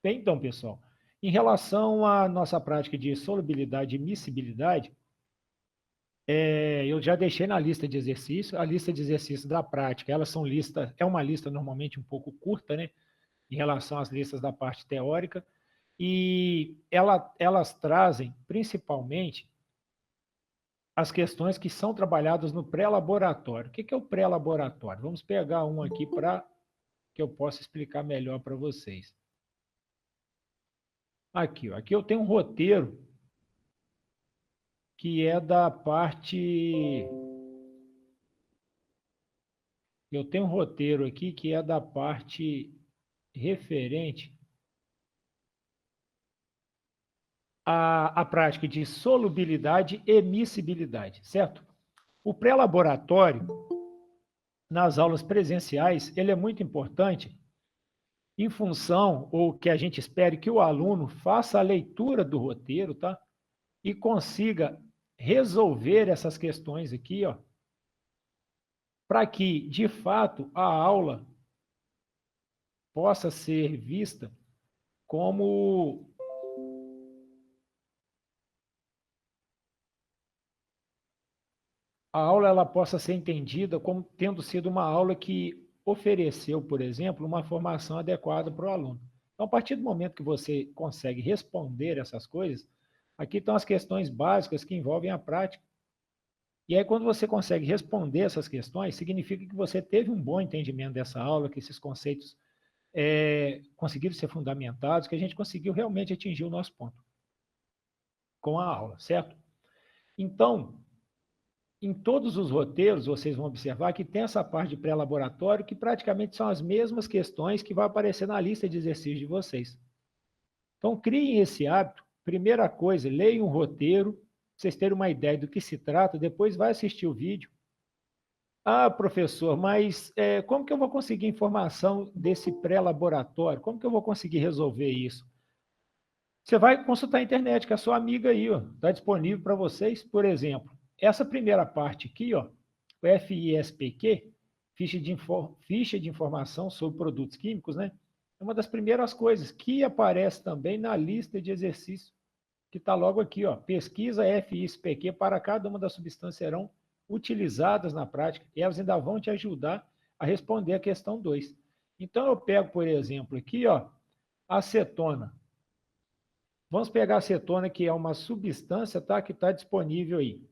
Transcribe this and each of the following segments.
Bem, então, pessoal, em relação à nossa prática de solubilidade e miscibilidade, eu já deixei na lista de exercícios, a lista de exercícios da prática, é uma lista normalmente um pouco curta, né, em relação às listas da parte teórica, e elas trazem principalmente as questões que são trabalhadas no pré-laboratório. O que é o pré-laboratório? Vamos pegar um aqui para que eu possa explicar melhor para vocês. Aqui, ó, aqui eu tenho um roteiro que é da parte. Eu tenho um roteiro aqui que é da parte referente à prática de solubilidade e miscibilidade, certo? O pré-laboratório, nas aulas presenciais, ele é muito importante em função, ou que a gente espere que o aluno faça a leitura do roteiro, tá? E consiga resolver essas questões aqui, ó, para que, de fato, a aula possa ser vista como a aula ela possa ser entendida como tendo sido uma aula que ofereceu, por exemplo, uma formação adequada para o aluno. Então, a partir do momento que você consegue responder essas coisas, aqui estão as questões básicas que envolvem a prática. E aí, quando você consegue responder essas questões, significa que você teve um bom entendimento dessa aula, que esses conceitos conseguiram ser fundamentados, que a gente conseguiu realmente atingir o nosso ponto com a aula, certo? Então, em todos os roteiros, vocês vão observar que tem essa parte de pré-laboratório, que praticamente são as mesmas questões que vai aparecer na lista de exercícios de vocês. Então, criem esse hábito. Primeira coisa, leiam um roteiro, para vocês terem uma ideia do que se trata, depois vai assistir o vídeo. Ah, professor, mas como que eu vou conseguir informação desse pré-laboratório? Como que eu vou conseguir resolver isso? Você vai consultar a internet, que é a sua amiga aí, ó, está disponível para vocês. Por exemplo, essa primeira parte aqui, ó, o FISPQ, ficha de informação sobre produtos químicos, né? É uma das primeiras coisas que aparece também na lista de exercícios, que está logo aqui, ó. Pesquisa FISPQ para cada uma das substâncias serão utilizadas na prática e elas ainda vão te ajudar a responder a questão 2. Então, eu pego, por exemplo, aqui, ó, acetona. Vamos pegar a acetona, que é uma substância, tá, que está disponível aí.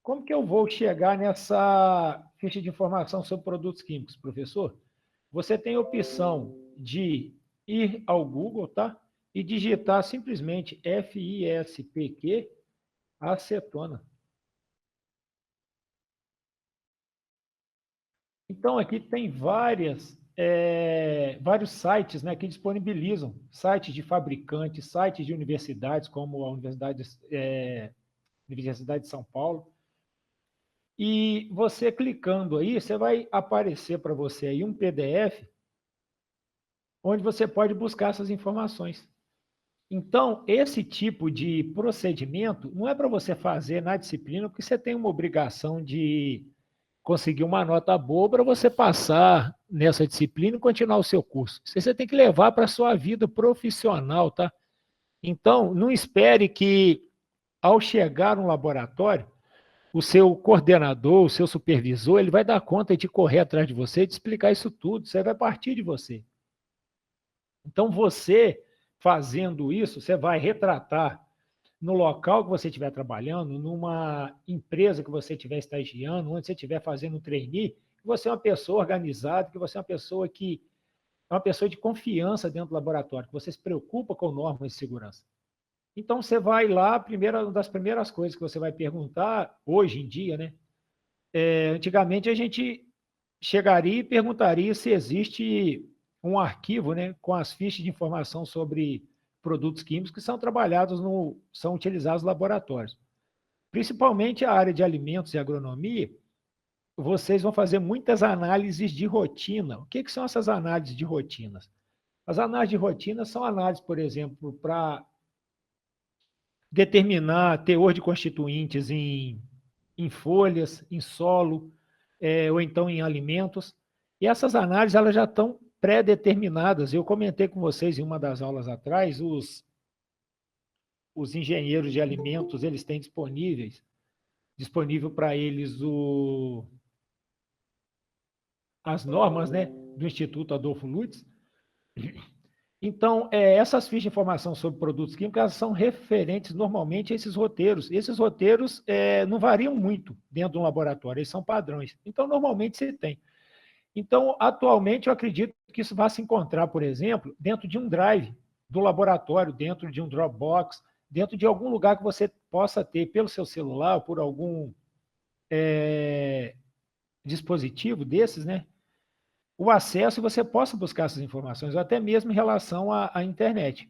Como que eu vou chegar nessa ficha de informação sobre produtos químicos, professor? Você tem a opção de ir ao Google, tá? E digitar simplesmente FISPQ acetona. Então, aqui tem vários sites, né, que disponibilizam, sites de fabricantes, sites de universidades, como a Universidade de São Paulo. E você clicando aí, você vai aparecer para você aí um PDF onde você pode buscar essas informações. Então, esse tipo de procedimento não é para você fazer na disciplina, porque você tem uma obrigação de conseguir uma nota boa para você passar nessa disciplina e continuar o seu curso. Isso você tem que levar para a sua vida profissional, tá? Então, não espere que, ao chegar no laboratório, o seu coordenador, o seu supervisor, ele vai dar conta de correr atrás de você, de explicar isso tudo. Isso aí vai partir de você. Então, você fazendo isso, você vai retratar no local que você estiver trabalhando, numa empresa que você estiver estagiando, onde você estiver fazendo um trainee, que você é uma pessoa organizada, que você é uma pessoa que é uma pessoa de confiança dentro do laboratório, que você se preocupa com normas de segurança. Então, você vai lá, uma das primeiras coisas que você vai perguntar, hoje em dia, né? Antigamente, a gente chegaria e perguntaria se existe um arquivo, né, com as fichas de informação sobre produtos químicos que são trabalhados são utilizados nos laboratórios. Principalmente a área de alimentos e agronomia, vocês vão fazer muitas análises de rotina. O que são essas análises de rotinas? As análises de rotina são análises, por exemplo, para determinar teor de constituintes em folhas, em solo, ou então em alimentos. E essas análises elas já estão pré-determinadas. Eu comentei com vocês em uma das aulas atrás, os engenheiros de alimentos, eles têm disponível para eles as normas, né, do Instituto Adolfo Lutz. Então, essas fichas de informação sobre produtos químicos, elas são referentes normalmente a esses roteiros. Esses roteiros não variam muito dentro de um laboratório, eles são padrões. Então, normalmente você tem. Então, atualmente, eu acredito que isso vai se encontrar, por exemplo, dentro de um drive do laboratório, dentro de um Dropbox, dentro de algum lugar que você possa ter pelo seu celular, por algum dispositivo desses, né? O acesso e você possa buscar essas informações, ou até mesmo em relação à internet.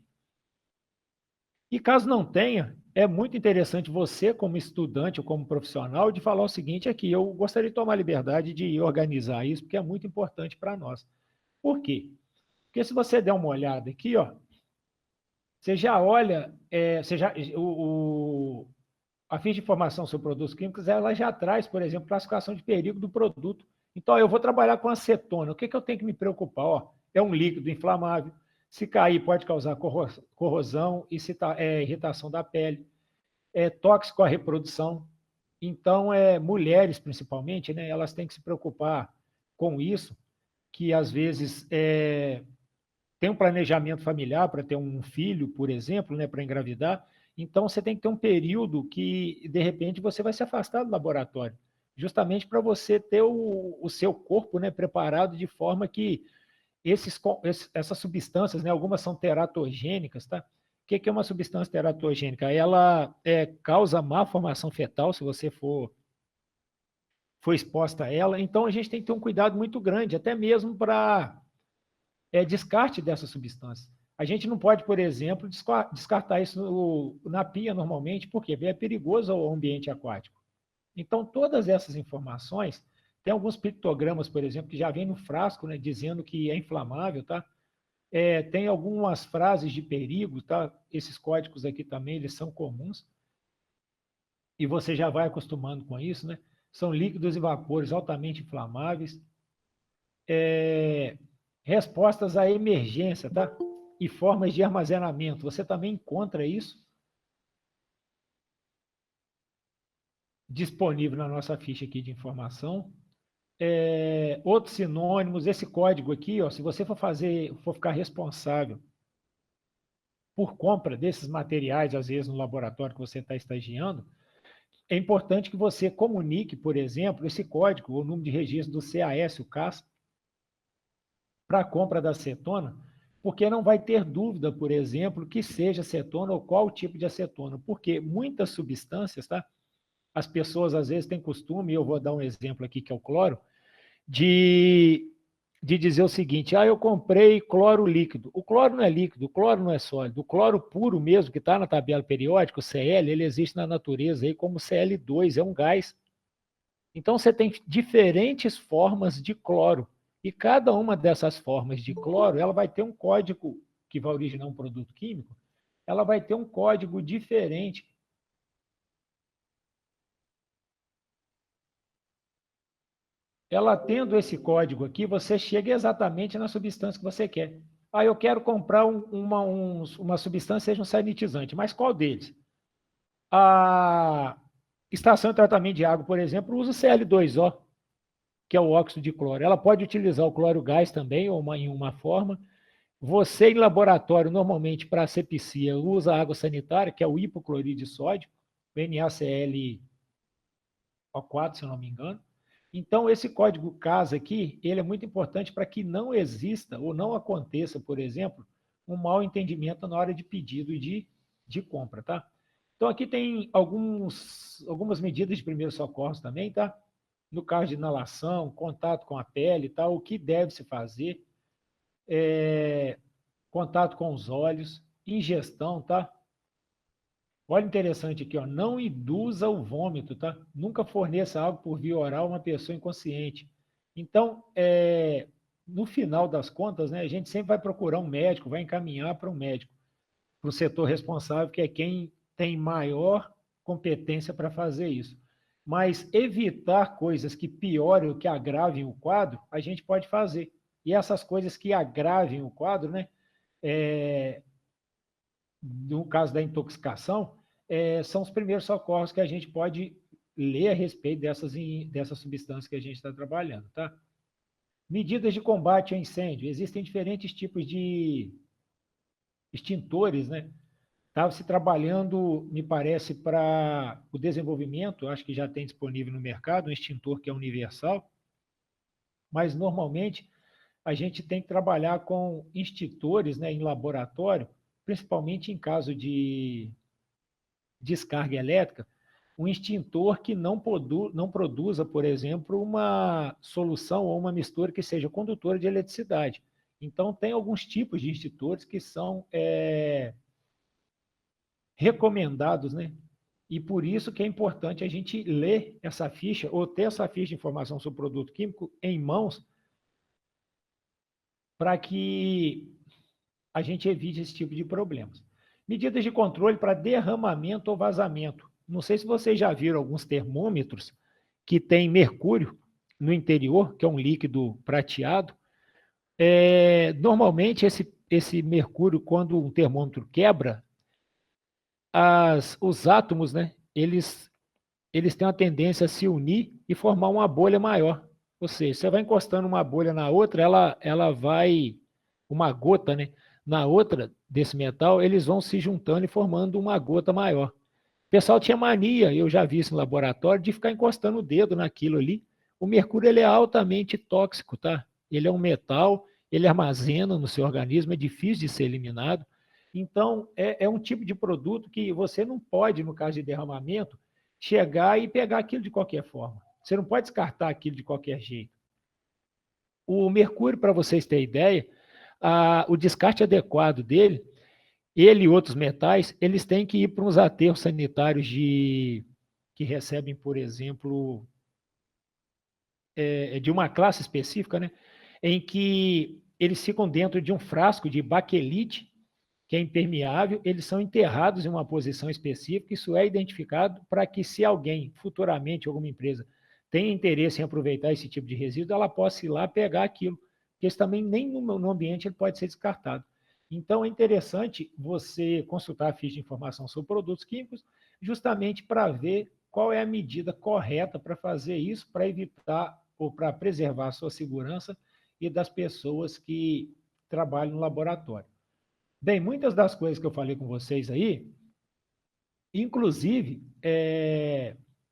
E caso não tenha, é muito interessante você, como estudante ou como profissional, de falar o seguinte aqui, eu gostaria de tomar a liberdade de organizar isso, porque é muito importante para nós. Por quê? Porque se você der uma olhada aqui, ó, você já olha, a ficha de informação sobre produtos químicos, ela já traz, por exemplo, classificação de perigo do produto. Então, eu vou trabalhar com acetona. O que eu tenho que me preocupar? Ó, é um líquido inflamável. Se cair, pode causar corrosão e irritação da pele. É tóxico à reprodução. Então, mulheres, principalmente, né, elas têm que se preocupar com isso, que às vezes tem um planejamento familiar para ter um filho, por exemplo, né, para engravidar. Então, você tem que ter um período que, de repente, você vai se afastar do laboratório, justamente para você ter o seu corpo, né, preparado de forma que essas substâncias, né, algumas são teratogênicas, tá? O que é uma substância teratogênica? Ela causa má formação fetal, se você for exposta a ela. Então, a gente tem que ter um cuidado muito grande, até mesmo para descarte dessas substâncias. A gente não pode, por exemplo, descartar isso na pia normalmente, porque é perigoso ao ambiente aquático. Então, todas essas informações, tem alguns pictogramas, por exemplo, que já vem no frasco, né, dizendo que é inflamável, tá? Tem algumas frases de perigo, tá? Esses códigos aqui também, eles são comuns, e você já vai acostumando com isso, né? São líquidos e vapores altamente inflamáveis, respostas à emergência, tá? E formas de armazenamento. Você também encontra isso disponível na nossa ficha aqui de informação. Outros sinônimos, esse código aqui, ó, se você for ficar responsável por compra desses materiais, às vezes no laboratório que você está estagiando, é importante que você comunique, por exemplo, esse código, o número de registro do CAS, o CAS, para a compra da acetona, porque não vai ter dúvida, por exemplo, que seja acetona ou qual tipo de acetona, porque muitas substâncias, tá? As pessoas às vezes têm costume, e eu vou dar um exemplo aqui que é o cloro, de dizer o seguinte, eu comprei cloro líquido. O cloro não é líquido, o cloro não é sólido. O cloro puro mesmo, que está na tabela periódica, o Cl, ele existe na natureza aí como Cl2, é um gás. Então, você tem diferentes formas de cloro. E cada uma dessas formas de cloro, ela vai ter um código que vai originar um produto químico, ela vai ter um código diferente. Ela tendo esse código aqui, você chega exatamente na substância que você quer. Eu quero comprar uma substância, seja um sanitizante, mas qual deles? A estação de tratamento de água, por exemplo, usa o Cl2O, que é o óxido de cloro. Ela pode utilizar o cloro gás também, ou em uma forma. Você, em laboratório, normalmente, para asepsia, usa água sanitária, que é o hipoclorídeo de sódio, o NaClO4, se eu não me engano. Então, esse código CAS aqui, ele é muito importante para que não exista ou não aconteça, por exemplo, um mau entendimento na hora de pedido e de compra, tá? Então, aqui tem algumas medidas de primeiros socorros também, tá? No caso de inalação, contato com a pele, tá? O que deve se fazer, contato com os olhos, ingestão, tá? Olha interessante aqui, ó, não induza o vômito, tá? Nunca forneça algo por via oral a uma pessoa inconsciente. Então, no final das contas, né, a gente sempre vai procurar um médico, vai encaminhar para um médico, para o setor responsável, que é quem tem maior competência para fazer isso. Mas evitar coisas que piorem ou que agravem o quadro, a gente pode fazer. E essas coisas que agravem o quadro, né? No caso da intoxicação, são os primeiros socorros que a gente pode ler a respeito dessas substâncias que a gente está trabalhando, tá? Medidas de combate ao incêndio. Existem diferentes tipos de extintores, né? Estava se trabalhando, me parece, para o desenvolvimento, acho que já tem disponível no mercado, um extintor que é universal, mas normalmente a gente tem que trabalhar com extintores, né, em laboratório, principalmente em caso de descarga elétrica, um extintor que não produza, por exemplo, uma solução ou uma mistura que seja condutora de eletricidade. Então, tem alguns tipos de extintores que são recomendados, né? E por isso que é importante a gente ler essa ficha ou ter essa ficha de informação sobre o produto químico em mãos para que a gente evite esse tipo de problemas. Medidas de controle para derramamento ou vazamento. Não sei se vocês já viram alguns termômetros que tem mercúrio no interior, que é um líquido prateado. Normalmente, esse mercúrio, quando um termômetro quebra, os átomos, né, eles têm uma tendência a se unir e formar uma bolha maior. Ou seja, você vai encostando uma bolha na outra, ela vai, uma gota, né, na outra desse metal, eles vão se juntando e formando uma gota maior. O pessoal tinha mania, eu já vi isso no laboratório, de ficar encostando o dedo naquilo ali. O mercúrio ele é altamente tóxico, tá? Ele é um metal, ele armazena no seu organismo, é difícil de ser eliminado. Então, é um tipo de produto que você não pode, no caso de derramamento, chegar e pegar aquilo de qualquer forma. Você não pode descartar aquilo de qualquer jeito. O mercúrio, para vocês terem ideia, o descarte adequado dele, ele e outros metais, eles têm que ir para uns aterros sanitários que recebem, por exemplo, de uma classe específica, né, em que eles ficam dentro de um frasco de baquelite, que é impermeável, eles são enterrados em uma posição específica, isso é identificado para que se alguém, futuramente, alguma empresa, tenha interesse em aproveitar esse tipo de resíduo, ela possa ir lá pegar aquilo, porque isso também nem no ambiente ele pode ser descartado. Então, é interessante você consultar a ficha de informação sobre produtos químicos, justamente para ver qual é a medida correta para fazer isso, para evitar ou para preservar a sua segurança e das pessoas que trabalham no laboratório. Bem, muitas das coisas que eu falei com vocês aí, inclusive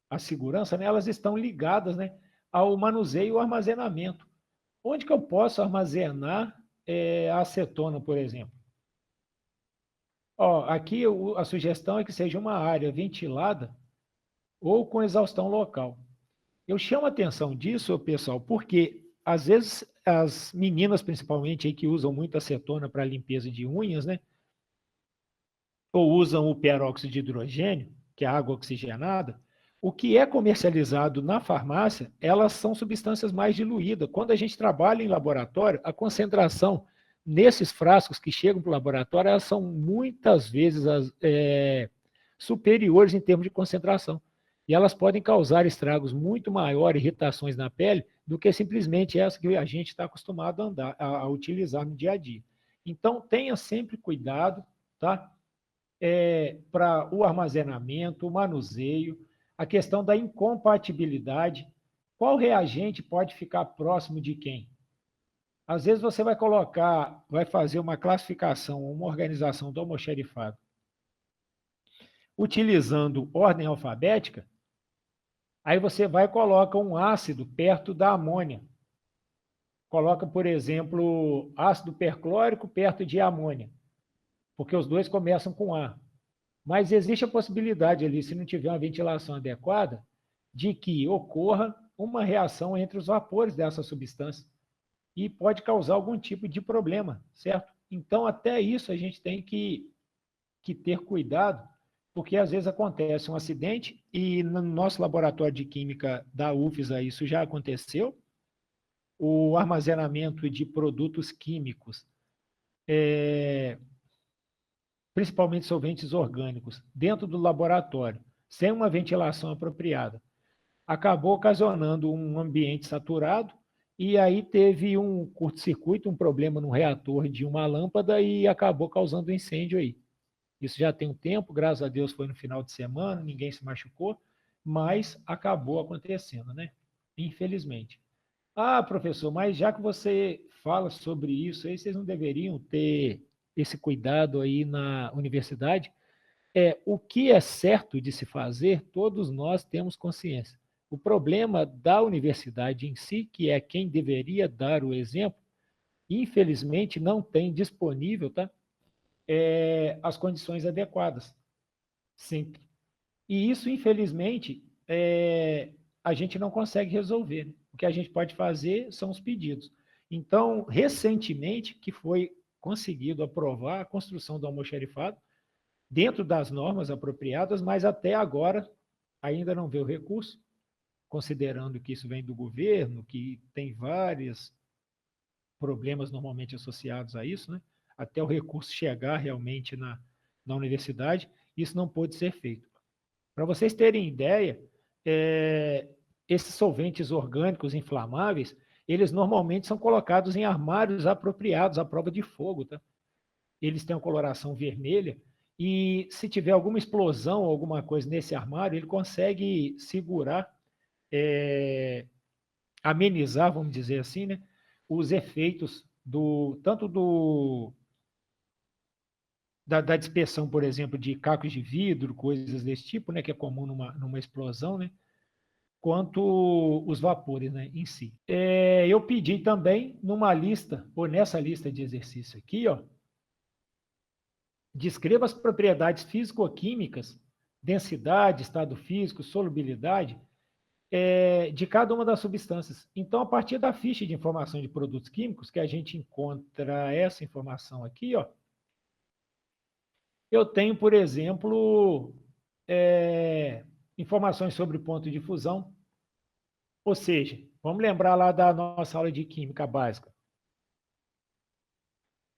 a segurança, né, elas estão ligadas, né, ao manuseio e ao armazenamento. Onde que eu posso armazenar a acetona, por exemplo? Ó, aqui a sugestão é que seja uma área ventilada ou com exaustão local. Eu chamo a atenção disso, pessoal, porque às vezes as meninas, principalmente, aí, que usam muito acetona para limpeza de unhas, né? Ou usam o peróxido de hidrogênio, que é água oxigenada, o que é comercializado na farmácia, elas são substâncias mais diluídas. Quando a gente trabalha em laboratório, a concentração nesses frascos que chegam para o laboratório, elas são muitas vezes superiores em termos de concentração. E elas podem causar estragos muito maiores, irritações na pele, do que simplesmente essa que a gente está acostumado a utilizar no dia a dia. Então, tenha sempre cuidado, tá? Para o armazenamento, o manuseio, a questão da incompatibilidade. Qual reagente pode ficar próximo de quem? Às vezes você vai fazer uma classificação, uma organização do almoxarifado utilizando ordem alfabética, aí você vai e coloca um ácido perto da amônia. Coloca, por exemplo, ácido perclórico perto de amônia, porque os dois começam com A. Mas existe a possibilidade ali, se não tiver uma ventilação adequada, de que ocorra uma reação entre os vapores dessa substância e pode causar algum tipo de problema, certo? Então, até isso a gente tem que ter cuidado, porque às vezes acontece um acidente e no nosso laboratório de química da UFSA isso já aconteceu, o armazenamento de produtos químicos, principalmente solventes orgânicos, dentro do laboratório, sem uma ventilação apropriada, acabou ocasionando um ambiente saturado e aí teve um curto-circuito, um problema no reator de uma lâmpada e acabou causando um incêndio aí. Isso já tem um tempo, graças a Deus foi no final de semana, ninguém se machucou, mas acabou acontecendo, né? Infelizmente. Ah, professor, mas já que você fala sobre isso, aí vocês não deveriam ter esse cuidado aí na universidade? O que é certo de se fazer, todos nós temos consciência. O problema da universidade em si, que é quem deveria dar o exemplo, infelizmente não tem disponível, tá? As condições adequadas, sempre. E isso, infelizmente, a gente não consegue resolver, né? O que a gente pode fazer são os pedidos. Então, recentemente, que foi conseguido aprovar a construção do almoxarifado, dentro das normas apropriadas, mas até agora ainda não veio recurso, considerando que isso vem do governo, que tem vários problemas normalmente associados a isso, né? Até o recurso chegar realmente na universidade, isso não pôde ser feito. Para vocês terem ideia, esses solventes orgânicos inflamáveis, eles normalmente são colocados em armários apropriados à prova de fogo, tá? Eles têm uma coloração vermelha e se tiver alguma explosão ou alguma coisa nesse armário, ele consegue segurar, amenizar, vamos dizer assim, né, os efeitos tanto da dispersão, por exemplo, de cacos de vidro, coisas desse tipo, né, que é comum numa explosão, né, quanto os vapores, né, em si. Eu pedi também numa lista, ou nessa lista de exercício aqui, ó, descreva as propriedades físico-químicas, densidade, estado físico, solubilidade, de cada uma das substâncias. Então, a partir da ficha de informação de produtos químicos, que a gente encontra essa informação aqui, ó, eu tenho, por exemplo, informações sobre ponto de fusão, ou seja, vamos lembrar lá da nossa aula de química básica.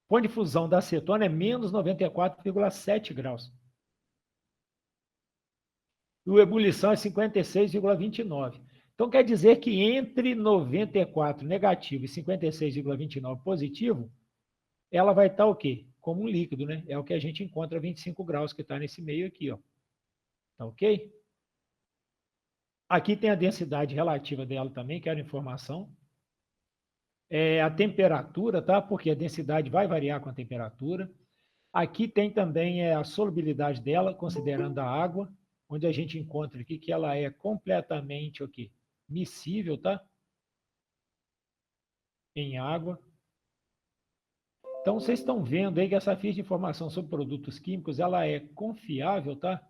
Ponto de fusão da acetona é menos 94,7 graus. E o ebulição é 56,29. Então, quer dizer que entre 94 negativo e 56,29 positivo, ela vai estar o quê? Como um líquido, né? É o que a gente encontra a 25 graus, que está nesse meio aqui, ó. Tá ok? Aqui tem a densidade relativa dela também, quero informação. A temperatura, tá? Porque a densidade vai variar com a temperatura. Aqui tem também a solubilidade dela, considerando a água, onde a gente encontra aqui que ela é completamente o quê? Miscível, tá? Em água. Então, vocês estão vendo aí que essa ficha de informação sobre produtos químicos, ela é confiável, tá?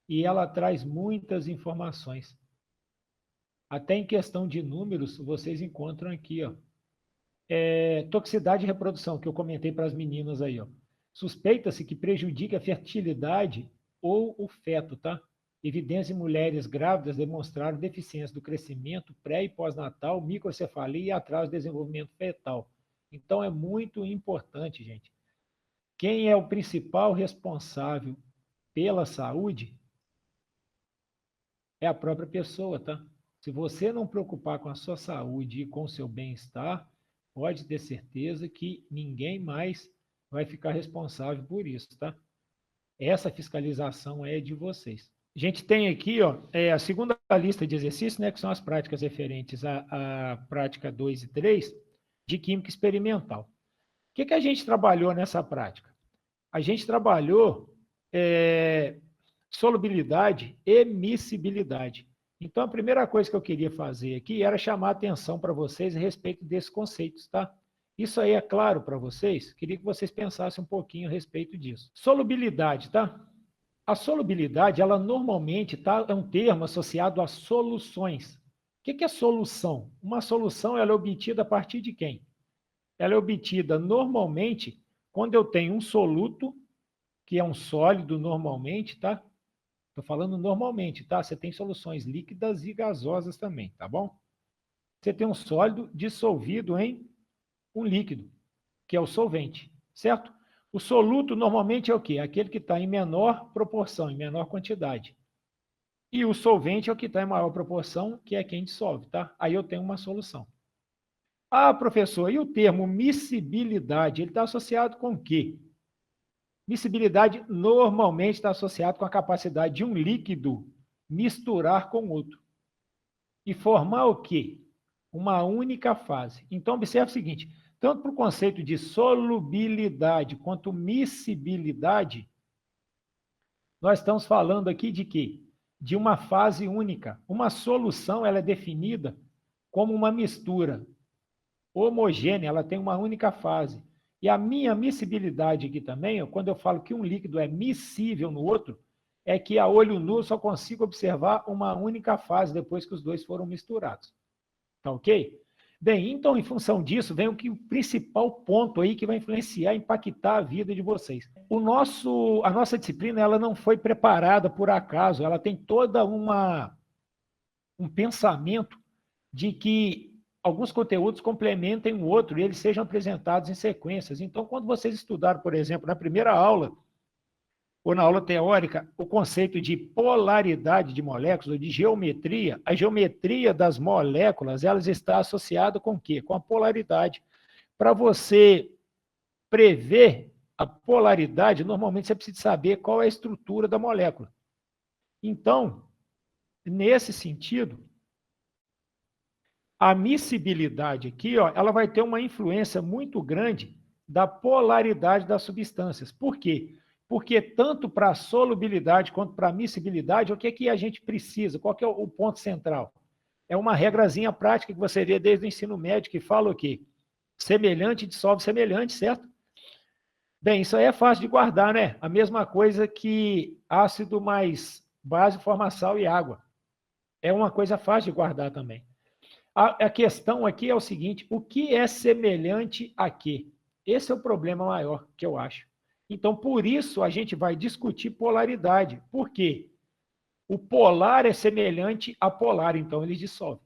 E ela traz muitas informações. Até em questão de números, vocês encontram aqui, ó. Toxicidade e reprodução, que eu comentei para as meninas aí, ó. Suspeita-se que prejudica a fertilidade ou o feto, tá? Evidências em mulheres grávidas demonstraram deficiência do crescimento pré e pós-natal, microcefalia e atraso do desenvolvimento fetal. Então, é muito importante, gente. Quem é o principal responsável pela saúde é a própria pessoa, tá? Se você não preocupar com a sua saúde e com o seu bem-estar, pode ter certeza que ninguém mais vai ficar responsável por isso, tá? Essa fiscalização é de vocês. A gente tem aqui, ó, a segunda lista de exercícios, né, que são as práticas referentes à prática 2 e 3 de química experimental. O que a gente trabalhou nessa prática? A gente trabalhou solubilidade e miscibilidade. Então, a primeira coisa que eu queria fazer aqui era chamar a atenção para vocês a respeito desses conceitos, tá? Isso aí é claro para vocês? Queria que vocês pensassem um pouquinho a respeito disso. Solubilidade, tá? A solubilidade, ela normalmente é um termo associado a soluções. O que é solução? Uma solução ela é obtida a partir de quem? Ela é obtida normalmente quando eu tenho um soluto, que é um sólido normalmente, tá? Estou falando normalmente, tá? Você tem soluções líquidas e gasosas também, tá bom? Você tem um sólido dissolvido em um líquido, que é o solvente, certo? O soluto normalmente é o quê? Aquele que está em menor proporção, em menor quantidade. E o solvente é o que está em maior proporção, que é quem dissolve, tá? Aí eu tenho uma solução. Ah, professor, e o termo miscibilidade, ele está associado com o quê? Miscibilidade normalmente está associado com a capacidade de um líquido misturar com outro e formar o quê? Uma única fase. Então, observe o seguinte, tanto para o conceito de solubilidade quanto miscibilidade, nós estamos falando aqui de quê? De uma fase única. Uma solução ela é definida como uma mistura homogênea, ela tem uma única fase. E a minha miscibilidade aqui também, quando eu falo que um líquido é miscível no outro, é que a olho nu eu só consigo observar uma única fase depois que os dois foram misturados. Tá ok? Bem, então, em função disso, vem o principal ponto aí que vai influenciar, impactar a vida de vocês. A nossa disciplina, ela não foi preparada por acaso, ela tem toda um pensamento de que alguns conteúdos complementem o outro e eles sejam apresentados em sequências. Então, quando vocês estudaram, por exemplo, na primeira aula, ou na aula teórica, o conceito de polaridade de moléculas, ou de geometria, a geometria das moléculas, elas está associada com o quê? Com a polaridade. Para você prever a polaridade, normalmente você precisa saber qual é a estrutura da molécula. Então, nesse sentido, a miscibilidade aqui, ó, ela vai ter uma influência muito grande da polaridade das substâncias. Por quê? Porque tanto para a solubilidade quanto para a miscibilidade, o que é que a gente precisa? Qual que é o ponto central? É uma regrazinha prática que você vê desde o ensino médio, que fala o quê? Semelhante dissolve semelhante, certo? Bem, isso aí é fácil de guardar, né? A mesma coisa que ácido mais base forma sal e água. É uma coisa fácil de guardar também. A questão aqui é o seguinte, o que é semelhante a quê? Esse é o problema maior que eu acho. Então, por isso, a gente vai discutir polaridade. Por quê? O polar é semelhante a polar, então eles dissolvem.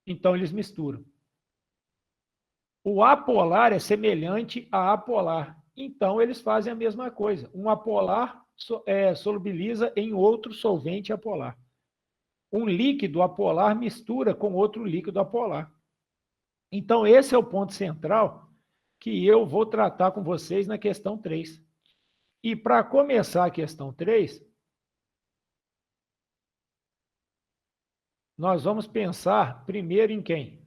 Então, eles misturam. O apolar é semelhante a apolar. Então, eles fazem a mesma coisa. Um apolar solubiliza em outro solvente apolar. Um líquido apolar mistura com outro líquido apolar. Então, esse é o ponto central que eu vou tratar com vocês na questão 3. E para começar a questão 3, nós vamos pensar primeiro em quem?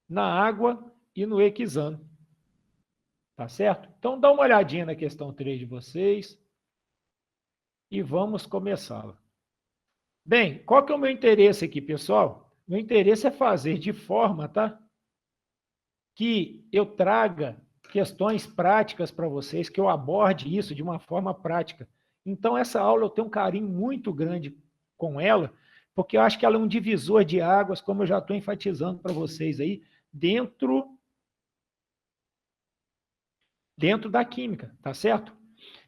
Na água e no equisano. Tá certo? Então, dá uma olhadinha na questão 3 de vocês e vamos começá-la. Bem, qual que é o meu interesse aqui, pessoal? Meu interesse é fazer de forma, tá? Que eu traga questões práticas para vocês, que eu aborde isso de uma forma prática. Então, essa aula eu tenho um carinho muito grande com ela, porque eu acho que ela é um divisor de águas, como eu já estou enfatizando para vocês aí, dentro da química, tá certo?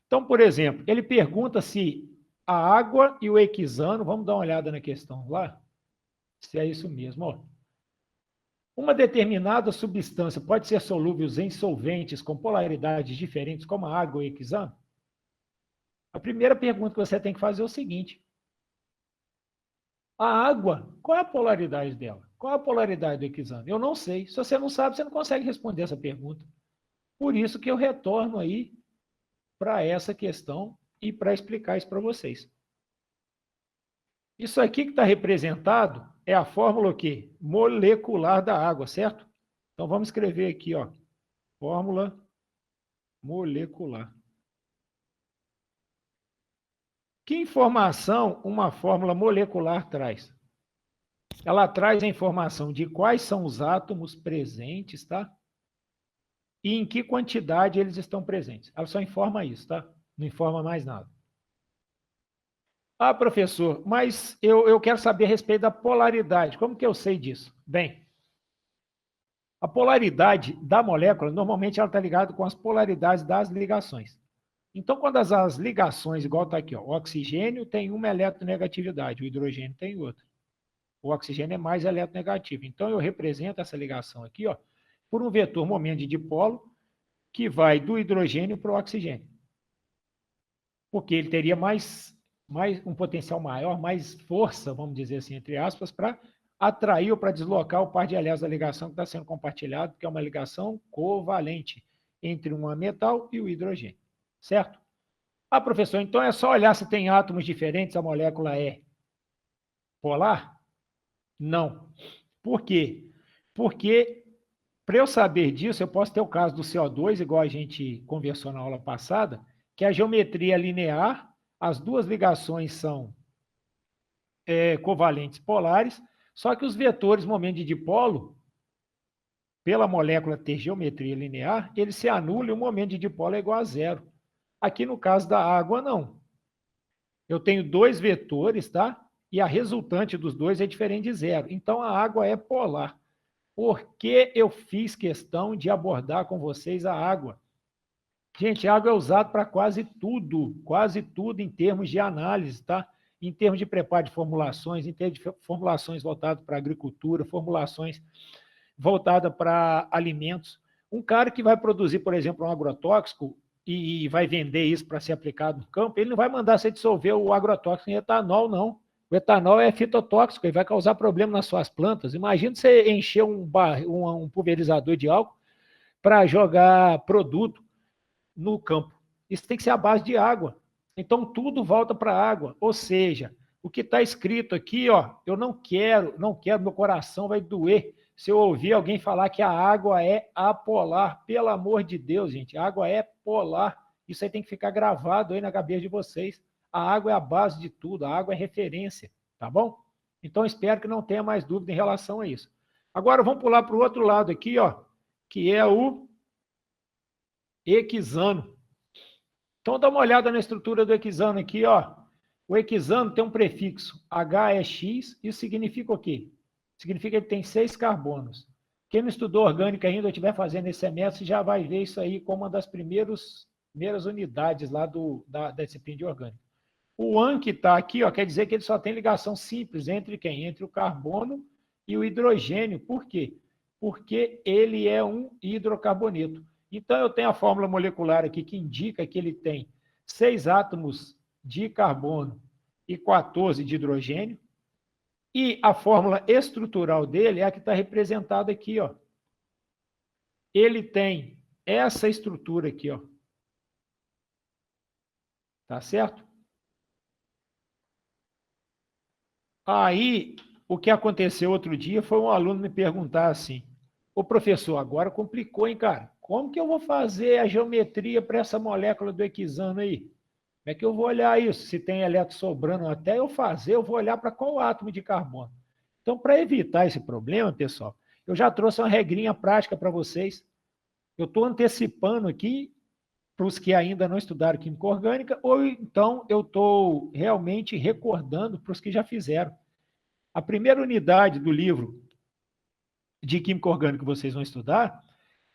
Então, por exemplo, ele pergunta se a água e o equisano, vamos dar uma olhada na questão lá, se é isso mesmo, ó. Uma determinada substância pode ser solúvel em solventes com polaridades diferentes, como a água ou equisano? A primeira pergunta que você tem que fazer é o seguinte: a água, qual é a polaridade dela? Qual é a polaridade do equisano? Eu não sei. Se você não sabe, você não consegue responder essa pergunta. Por isso que eu retorno aí para essa questão e para explicar isso para vocês. Isso aqui que está representado é a fórmula o quê? Molecular da água, certo? Então vamos escrever aqui, ó, fórmula molecular. Que informação uma fórmula molecular traz? Ela traz a informação de quais são os átomos presentes, tá? E em que quantidade eles estão presentes. Ela só informa isso, tá? Não informa mais nada. Ah, professor, mas eu quero saber a respeito da polaridade. Como que eu sei disso? Bem, a polaridade da molécula, normalmente ela está ligada com as polaridades das ligações. Então, quando as ligações, igual está aqui, ó, o oxigênio tem uma eletronegatividade, o hidrogênio tem outra. O oxigênio é mais eletronegativo. Então, eu represento essa ligação aqui, ó, por um vetor momento de dipolo que vai do hidrogênio para o oxigênio. Porque ele teria mais um potencial maior, mais força, vamos dizer assim, entre aspas, para atraiu para deslocar o par de elétrons da ligação que está sendo compartilhado, que é uma ligação covalente entre um metal e o hidrogênio, certo? Ah, professor, então é só olhar se tem átomos diferentes, a molécula é polar? Não. Por quê? Porque, para eu saber disso, eu posso ter o caso do CO2, igual a gente conversou na aula passada, que a geometria é linear, as duas ligações são covalentes polares, só que os vetores momento de dipolo, pela molécula ter geometria linear, ele se anula e o momento de dipolo é igual a zero. Aqui no caso da água, não. Eu tenho dois vetores, tá? E a resultante dos dois é diferente de zero. Então, a água é polar. Por que eu fiz questão de abordar com vocês a água? Gente, a água é usada para quase tudo em termos de análise, tá? Em termos de preparo de formulações, em termos de formulações voltadas para a agricultura, formulações voltadas para alimentos. Um cara que vai produzir, por exemplo, um agrotóxico e vai vender isso para ser aplicado no campo, ele não vai mandar você dissolver o agrotóxico em etanol, não. O etanol é fitotóxico, ele vai causar problema nas suas plantas. Imagina você encher um pulverizador de álcool para jogar produto no campo. Isso tem que ser a base de água. Então, tudo volta para a água. Ou seja, o que está escrito aqui, ó, eu não quero, meu coração vai doer se eu ouvir alguém falar que a água é apolar. Pelo amor de Deus, gente, a água é polar. Isso aí tem que ficar gravado aí na cabeça de vocês. A água é a base de tudo, a água é referência, tá bom? Então, espero que não tenha mais dúvida em relação a isso. Agora, vamos pular para o outro lado aqui, ó, que é o hexano. Então, dá uma olhada na estrutura do hexano aqui, ó. O hexano tem um prefixo HEX, isso significa o quê? Significa que ele tem 6 carbonos. Quem não estudou orgânica ainda ou estiver fazendo esse semestre já vai ver isso aí como uma das primeiras unidades lá da disciplina de orgânica. O AN que está aqui, ó, quer dizer que ele só tem ligação simples entre quem? Entre o carbono e o hidrogênio. Por quê? Porque ele é um hidrocarboneto. Então, eu tenho a fórmula molecular aqui que indica que ele tem 6 átomos de carbono e 14 de hidrogênio. E a fórmula estrutural dele é a que está representada aqui, ó. Ele tem essa estrutura aqui, ó. Tá certo? Aí, o que aconteceu outro dia foi um aluno me perguntar assim: ô professor, agora complicou, hein, cara? Como que eu vou fazer a geometria para essa molécula do hexano aí? Como é que eu vou olhar isso? Se tem elétron sobrando até eu fazer, eu vou olhar para qual átomo de carbono. Então, para evitar esse problema, pessoal, eu já trouxe uma regrinha prática para vocês. Eu estou antecipando aqui para os que ainda não estudaram química orgânica, ou então eu estou realmente recordando para os que já fizeram. A primeira unidade do livro de química orgânica que vocês vão estudar,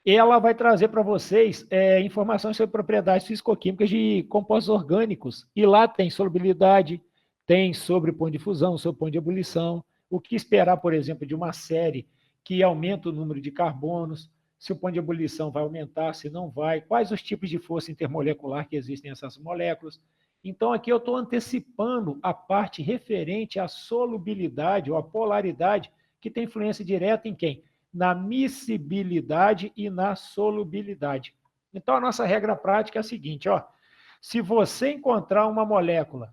ela vai trazer para vocês informações sobre propriedades físico-químicas de compostos orgânicos. E lá tem solubilidade, tem sobre ponto de fusão, sobre ponto de ebulição, o que esperar, por exemplo, de uma série que aumenta o número de carbonos, se o ponto de ebulição vai aumentar, se não vai, quais os tipos de força intermolecular que existem nessas moléculas. Então, aqui eu estou antecipando a parte referente à solubilidade ou à polaridade, que tem influência direta em quem? Na miscibilidade e na solubilidade. Então, a nossa regra prática é a seguinte, ó. Se você encontrar uma molécula...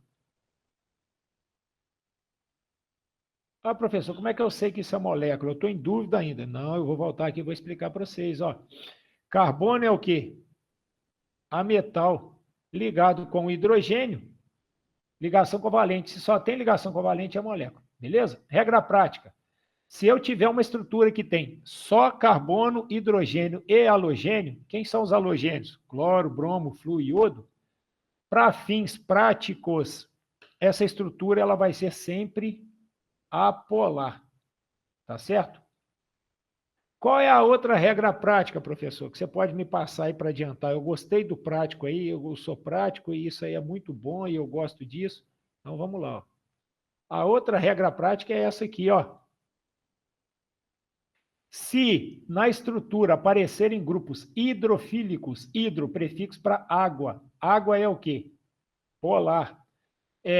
Ah, professor, como é que eu sei que isso é molécula? Eu estou em dúvida ainda. Não, eu vou voltar aqui e vou explicar para vocês, ó. Carbono é o quê? A metal ligado com hidrogênio, ligação covalente. Se só tem ligação covalente, é molécula. Beleza? Regra prática. Se eu tiver uma estrutura que tem só carbono, hidrogênio e halogênio, quem são os halogênios? Cloro, bromo, flúor e iodo. Para fins práticos, essa estrutura ela vai ser sempre apolar. Tá certo? Qual é a outra regra prática, professor, que você pode me passar aí para adiantar? Eu gostei do prático aí, eu sou prático e isso aí é muito bom e eu gosto disso. Então vamos lá. Ó. A outra regra prática é essa aqui, ó. Se na estrutura aparecerem grupos hidrofílicos, hidro, prefixo para água. Água é o quê? Polar.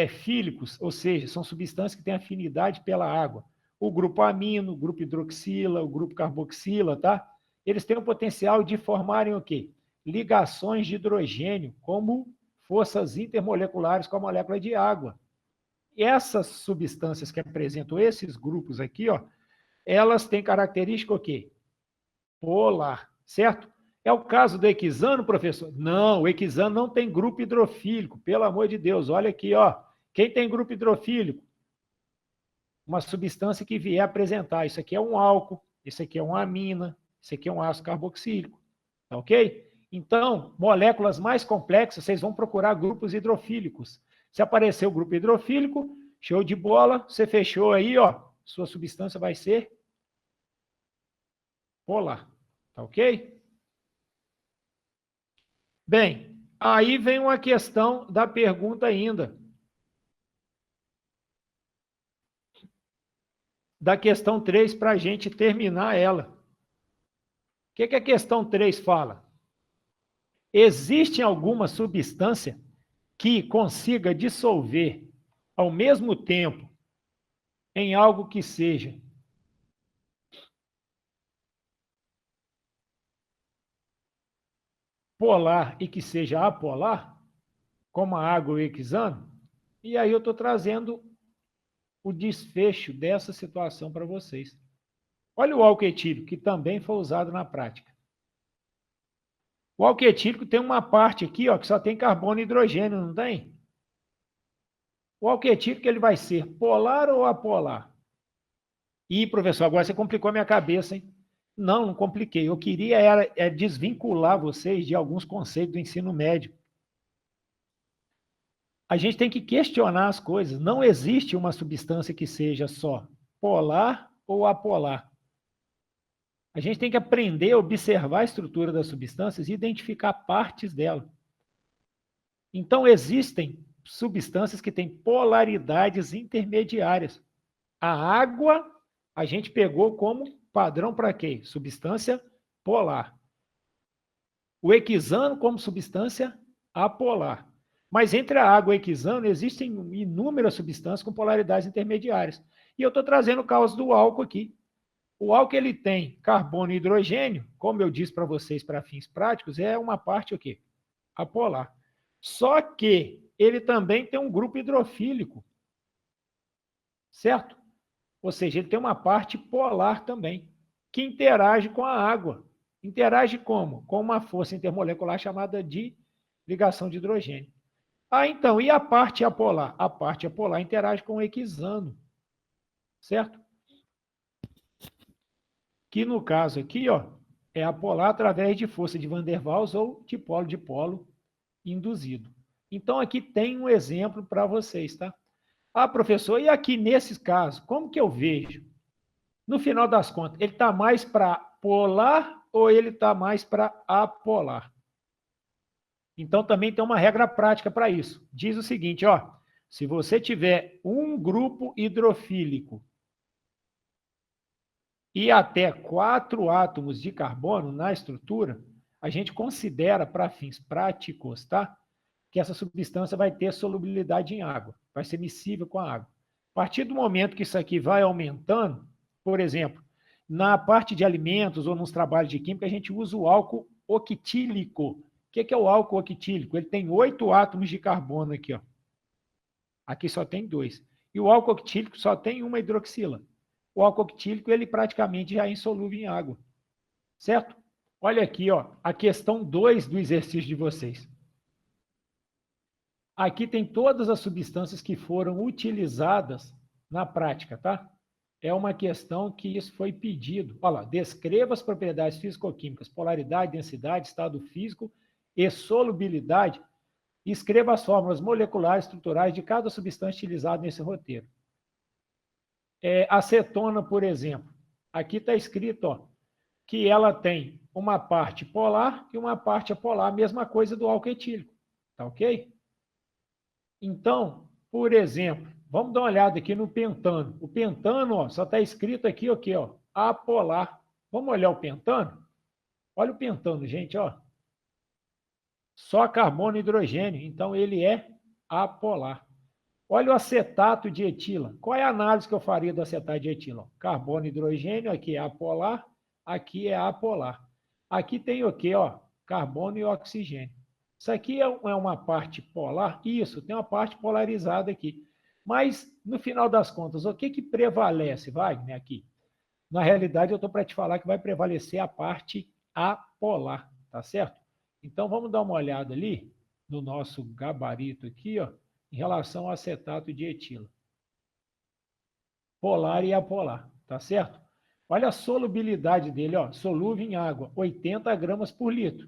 Fílicos, ou seja, são substâncias que têm afinidade pela água. o grupo amino, o grupo hidroxila, o grupo carboxila, tá? Eles têm o potencial de formarem o quê? Ligações de hidrogênio, como forças intermoleculares com a molécula de água. E essas substâncias que apresentam esses grupos aqui, ó, elas têm característica o quê? Polar, certo? É o caso do equisano, professor? Não, o equisano não tem grupo hidrofílico, pelo amor de Deus. Olha aqui, ó. Quem tem grupo hidrofílico? Uma substância que vier apresentar. Isso aqui é um álcool, isso aqui é uma amina, isso aqui é um ácido carboxílico. Tá ok? Então, moléculas mais complexas, vocês vão procurar grupos hidrofílicos. Se aparecer o grupo hidrofílico, show de bola, você fechou aí, ó. Sua substância vai ser polar. Tá ok? Bem, aí vem uma questão da pergunta ainda. Da questão 3 para a gente terminar ela. O que a questão 3 fala? Existe alguma substância que consiga dissolver ao mesmo tempo em algo que seja polar e que seja apolar, como a água ou o hexano? E aí eu estou trazendo o desfecho dessa situação para vocês. Olha o álcool etílico, que também foi usado na prática. O álcool etílico tem uma parte aqui, ó, que só tem carbono e hidrogênio, não tem? O álcool etílico ele vai ser polar ou apolar? Ih, professor, agora você complicou a minha cabeça, hein? Não, não compliquei. Eu queria era desvincular vocês de alguns conceitos do ensino médio. A gente tem que questionar as coisas. Não existe uma substância que seja só polar ou apolar. A gente tem que aprender a observar a estrutura das substâncias e identificar partes dela. Então, existem substâncias que têm polaridades intermediárias. A água, a gente pegou como padrão para quê? Substância polar. O hexano como substância apolar. Mas entre a água e o hexano existem inúmeras substâncias com polaridades intermediárias. E eu estou trazendo o caso do álcool aqui. O álcool ele tem carbono e hidrogênio, como eu disse para vocês para fins práticos, é uma parte o quê? Apolar. Só que ele também tem um grupo hidrofílico, certo? Ou seja, ele tem uma parte polar também, que interage com a água. Interage como? Com uma força intermolecular chamada de ligação de hidrogênio. Ah, então, e a parte apolar? A parte apolar interage com o hexano, certo? Que no caso aqui, ó, é apolar através de força de Van der Waals ou de polo induzido. Então, aqui tem um exemplo para vocês, tá? Ah, professor, e aqui nesses casos, como que eu vejo? No final das contas, ele está mais para polar ou ele está mais para apolar? Então, também tem uma regra prática para isso. Diz o seguinte, ó, se você tiver um grupo hidrofílico e até 4 átomos de carbono na estrutura, a gente considera, para fins práticos, tá? Que essa substância vai ter solubilidade em água, vai ser miscível com a água. A partir do momento que isso aqui vai aumentando, por exemplo, na parte de alimentos ou nos trabalhos de química, a gente usa o álcool octílico. O que é o álcool octílico? Ele tem 8 átomos de carbono aqui, ó. Aqui só tem 2. E o álcool octílico só tem uma hidroxila. O álcool octílico, ele praticamente já é insolúvel em água. Certo? Olha aqui, ó, a questão 2 do exercício de vocês. Aqui tem todas as substâncias que foram utilizadas na prática, tá? É uma questão que isso foi pedido. Olha lá, descreva as propriedades físico-químicas, polaridade, densidade, estado físico e solubilidade. E escreva as fórmulas moleculares estruturais de cada substância utilizada nesse roteiro. Acetona, por exemplo. Aqui está escrito, ó, que ela tem uma parte polar e uma parte apolar, mesma coisa do álcool etílico. Tá ok? Então, por exemplo, vamos dar uma olhada aqui no pentano. O pentano, ó, só está escrito aqui o quê? Ó, apolar. Vamos olhar o pentano? Olha o pentano, gente, ó. Só carbono e hidrogênio, então ele é apolar. Olha o acetato de etila. Qual é a análise que eu faria do acetato de etila? Carbono e hidrogênio, aqui é apolar, aqui é apolar. Aqui tem o quê? Ó, carbono e oxigênio. Isso aqui é uma parte polar? Isso, tem uma parte polarizada aqui. Mas, no final das contas, o que prevalece, Wagner, aqui? Na realidade, eu estou para te falar que vai prevalecer a parte apolar, tá certo? Então, vamos dar uma olhada ali no nosso gabarito aqui, ó, em relação ao acetato de etila. Polar e apolar, tá certo? Olha a solubilidade dele, ó, solúvel em água, 80 gramas por litro.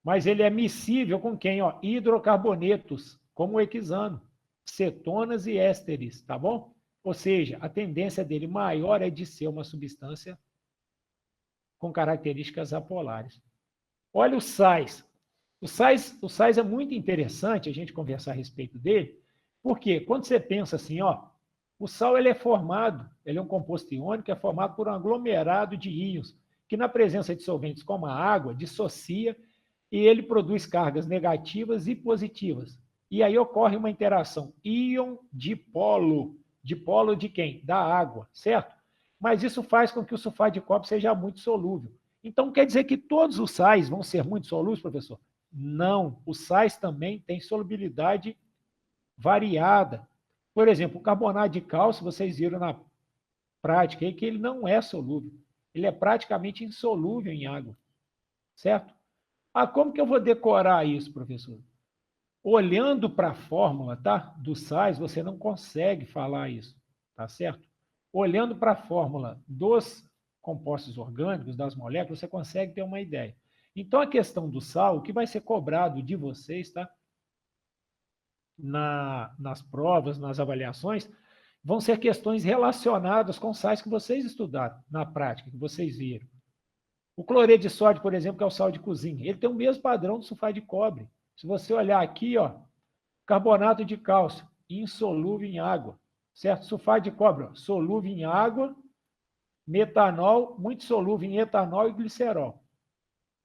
Mas ele é miscível com quem? Ó, hidrocarbonetos, como o hexano, cetonas e ésteres, tá bom? Ou seja, a tendência dele maior é de ser uma substância com características apolares. Olha os sais. O sais é muito interessante a gente conversar a respeito dele, porque quando você pensa assim, ó, o sal ele é formado, ele é um composto iônico, é formado por um aglomerado de íons, que na presença de solventes como a água, dissocia e ele produz cargas negativas e positivas. E aí ocorre uma interação íon-dipolo. Dipolo de quem? Da água, certo? Mas isso faz com que o sulfato de cobre seja muito solúvel. Então, quer dizer que todos os sais vão ser muito solúveis, professor? Não. Os sais também têm solubilidade variada. Por exemplo, o carbonato de cálcio, vocês viram na prática aí que ele não é solúvel. Ele é praticamente insolúvel em água, certo? Ah, como que eu vou decorar isso, professor? Olhando para a fórmula, tá? Dos sais, você não consegue falar isso, tá certo? Olhando para a fórmula dos compostos orgânicos, das moléculas, você consegue ter uma ideia. Então, a questão do sal, o que vai ser cobrado de vocês, tá? Nas provas, nas avaliações, vão ser questões relacionadas com sais que vocês estudaram na prática, que vocês viram. O cloreto de sódio, por exemplo, que é o sal de cozinha, ele tem o mesmo padrão do sulfato de cobre. Se você olhar aqui, ó, carbonato de cálcio, insolúvel em água, certo? Sulfato de cobre, ó, solúvel em água, metanol, muito solúvel em etanol e glicerol.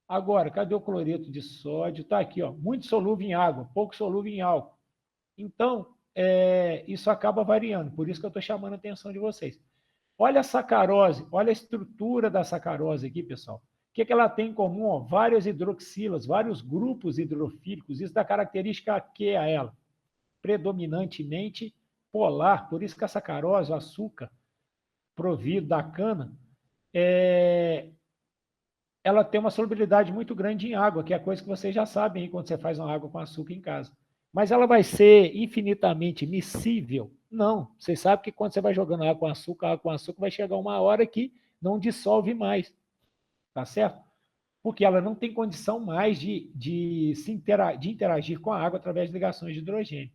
Agora, cadê o cloreto de sódio? Está aqui, ó, muito solúvel em água, pouco solúvel em álcool. Então, isso acaba variando, por isso que eu estou chamando a atenção de vocês. Olha a sacarose, olha a estrutura da sacarose aqui, pessoal. O que ela tem em comum? Ó, várias hidroxilas, vários grupos hidrofílicos. Isso dá característica que a ela? Predominantemente polar. Por isso que a sacarose, o açúcar provido da cana, ela tem uma solubilidade muito grande em água, que é a coisa que vocês já sabem aí quando você faz uma água com açúcar em casa. Mas ela vai ser infinitamente miscível? Não. Você sabe que quando você vai jogando água com açúcar, vai chegar uma hora que não dissolve mais. Tá certo? Porque ela não tem condição mais de interagir com a água através de ligações de hidrogênio.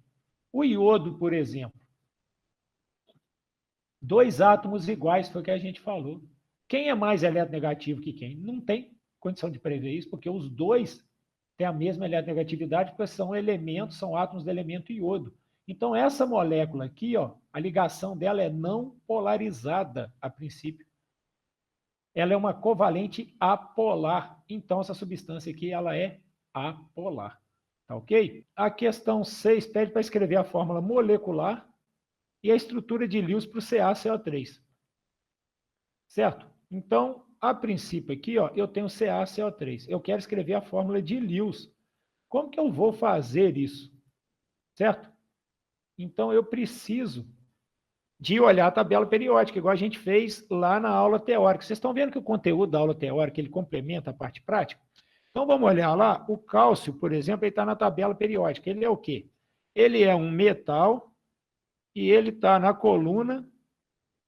O iodo, por exemplo, dois átomos iguais, foi o que a gente falou. Quem é mais eletronegativo que quem? Não tem condição de prever isso, porque os dois têm a mesma eletronegatividade, porque são elementos, são átomos do elemento iodo. Então, essa molécula aqui, ó, a ligação dela é não polarizada, a princípio. Ela é uma covalente apolar. Então, essa substância aqui, ela é apolar. Tá ok? A questão 6 pede para escrever a fórmula molecular e a estrutura de Lewis para o CaCO3. Certo? Então, a princípio aqui, ó, eu tenho CaCO3. Eu quero escrever a fórmula de Lewis. Como que eu vou fazer isso? Certo? Então, eu preciso de olhar a tabela periódica, igual a gente fez lá na aula teórica. Vocês estão vendo que o conteúdo da aula teórica ele complementa a parte prática? Então, vamos olhar lá. O cálcio, por exemplo, ele está na tabela periódica. Ele é o quê? Ele é um metal e ele está na coluna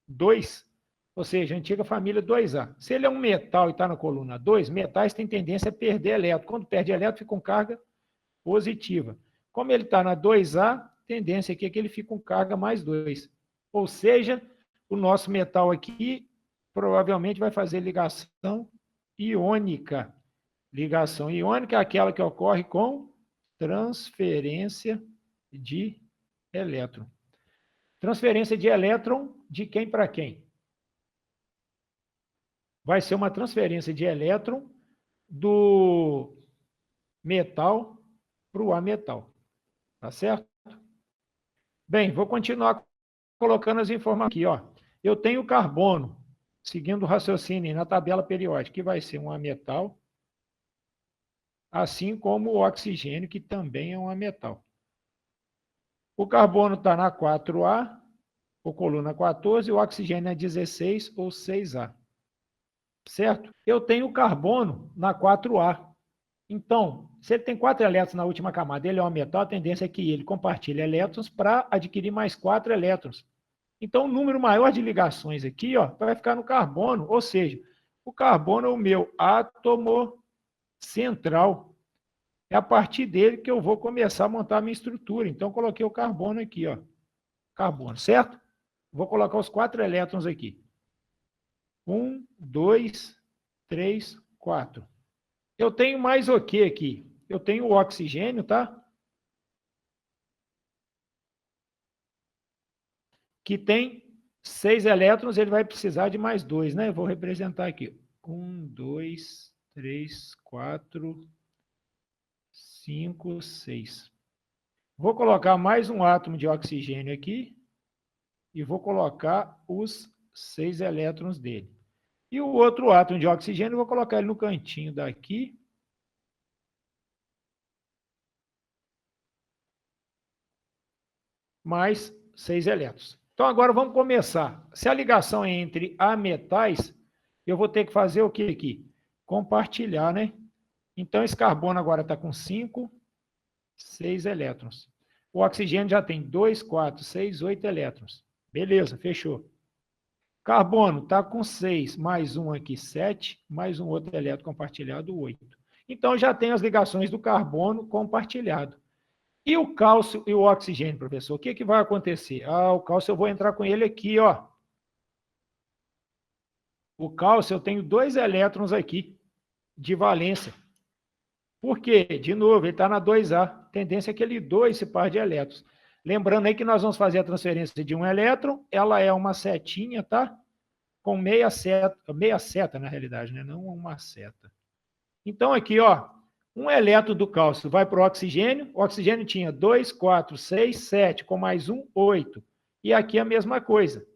2, ou seja, a antiga família 2A. Se ele é um metal e está na coluna 2, metais têm tendência a perder elétron. Quando perde elétron, fica com carga positiva. Como ele está na 2A, tendência aqui é que ele fica com carga mais 2. Ou seja, o nosso metal aqui provavelmente vai fazer ligação iônica. Ligação iônica é aquela que ocorre com transferência de elétron. Transferência de elétron de quem para quem? Vai ser uma transferência de elétron do metal para o ametal. Tá certo? Bem, vou continuar colocando as informações aqui, ó. Eu tenho carbono, seguindo o raciocínio na tabela periódica, que vai ser um ametal, assim como o oxigênio, que também é um ametal. O carbono está na 4A, ou coluna 14, e o oxigênio na 16 ou 6A. Certo? Eu tenho carbono na 4A. Então, se ele tem 4 elétrons na última camada, ele é um metal, a tendência é que ele compartilhe elétrons para adquirir mais 4 elétrons. Então, o número maior de ligações aqui, ó, vai ficar no carbono, ou seja, o carbono é o meu átomo central. É a partir dele que eu vou começar a montar a minha estrutura. Então, coloquei o carbono aqui, ó. Carbono, certo? Vou colocar os 4 elétrons aqui. 1, 2, 3, 4. Eu tenho mais o que aqui? Eu tenho o oxigênio, tá? Que tem 6 elétrons, ele vai precisar de mais 2, né? Eu vou representar aqui. 1, 2, 3, 4, 5, 6. Vou colocar mais um átomo de oxigênio aqui e vou colocar os 6 elétrons dele. E o outro átomo de oxigênio, eu vou colocar ele no cantinho daqui. Mais 6 elétrons. Então, agora vamos começar. Se a ligação é entre ametais, eu vou ter que fazer o que aqui? Compartilhar, né? Então, esse carbono agora está com 5, 6 elétrons. O oxigênio já tem 2, 4, 6, 8 elétrons. Beleza, fechou. Carbono está com 6, mais um aqui, 7, mais um outro elétron compartilhado, 8. Então, já tem as ligações do carbono compartilhado. E o cálcio e o oxigênio, professor, o que, que vai acontecer? O cálcio eu vou entrar com ele aqui, ó. O cálcio eu tenho 2 elétrons aqui de valência. Por quê? De novo, ele está na 2A. Tendência é que ele doe esse par de elétrons. Lembrando aí que nós vamos fazer a transferência de um elétron, ela é uma setinha, tá? Com meia seta na realidade, né? Não uma seta. Então aqui, ó, um elétron do cálcio vai para o oxigênio tinha 2, 4, 6, 7, com mais um, 8. E aqui a mesma coisa,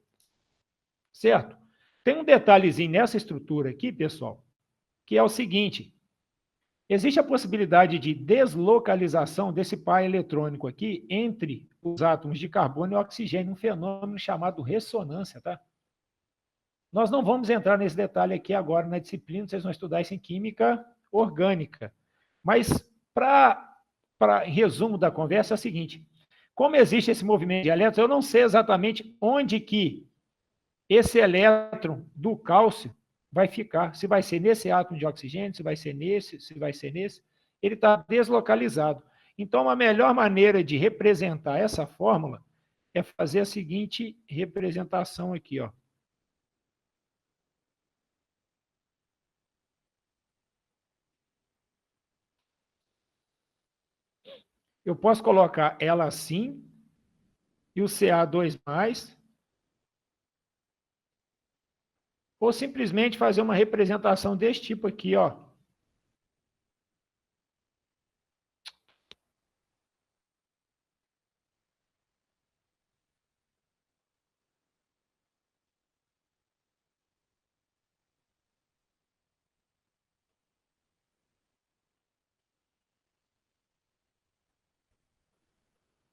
certo? Tem um detalhezinho nessa estrutura aqui, pessoal, que é o seguinte, existe a possibilidade de deslocalização desse par eletrônico aqui entre os átomos de carbono e oxigênio, um fenômeno chamado ressonância, tá? Nós não vamos entrar nesse detalhe aqui agora na disciplina, vocês vão estudar isso em química orgânica. Mas, em resumo da conversa, é o seguinte, como existe esse movimento de elétrons, eu não sei exatamente onde que esse elétron do cálcio vai ficar, se vai ser nesse átomo de oxigênio, se vai ser nesse, se vai ser nesse, ele está deslocalizado. Então, a melhor maneira de representar essa fórmula é fazer a seguinte representação aqui, ó. Eu posso colocar ela assim, e o Ca2+, ou simplesmente fazer uma representação desse tipo aqui, ó.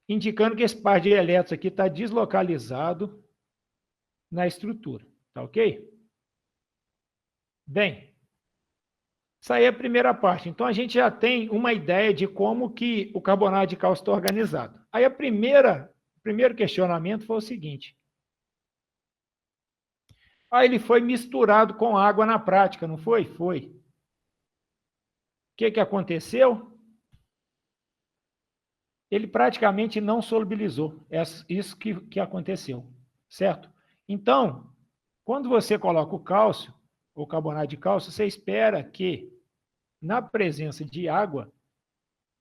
Indicando que esse par de elétrons aqui está deslocalizado na estrutura, tá ok? Bem, essa aí é a primeira parte. Então, a gente já tem uma ideia de como que o carbonato de cálcio está organizado. Aí, o primeiro questionamento foi o seguinte. Ele foi misturado com água na prática, não foi? Foi. O que, que aconteceu? Ele praticamente não solubilizou. É isso que aconteceu, certo? Então, quando você coloca o cálcio, ou carbonato de cálcio, você espera que, na presença de água,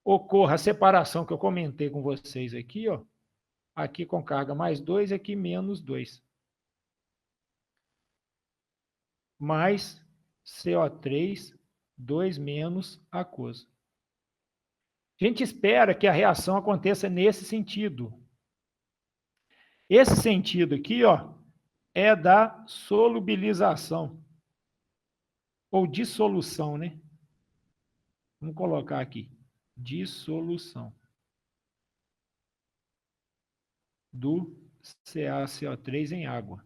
ocorra a separação que eu comentei com vocês aqui, ó. Aqui com carga mais 2, aqui menos 2. Mais CO3, 2 menos aquoso. A gente espera que a reação aconteça nesse sentido. Esse sentido aqui, ó, é da solubilização ou dissolução, né? Vamos colocar aqui, dissolução do CaCO3 em água.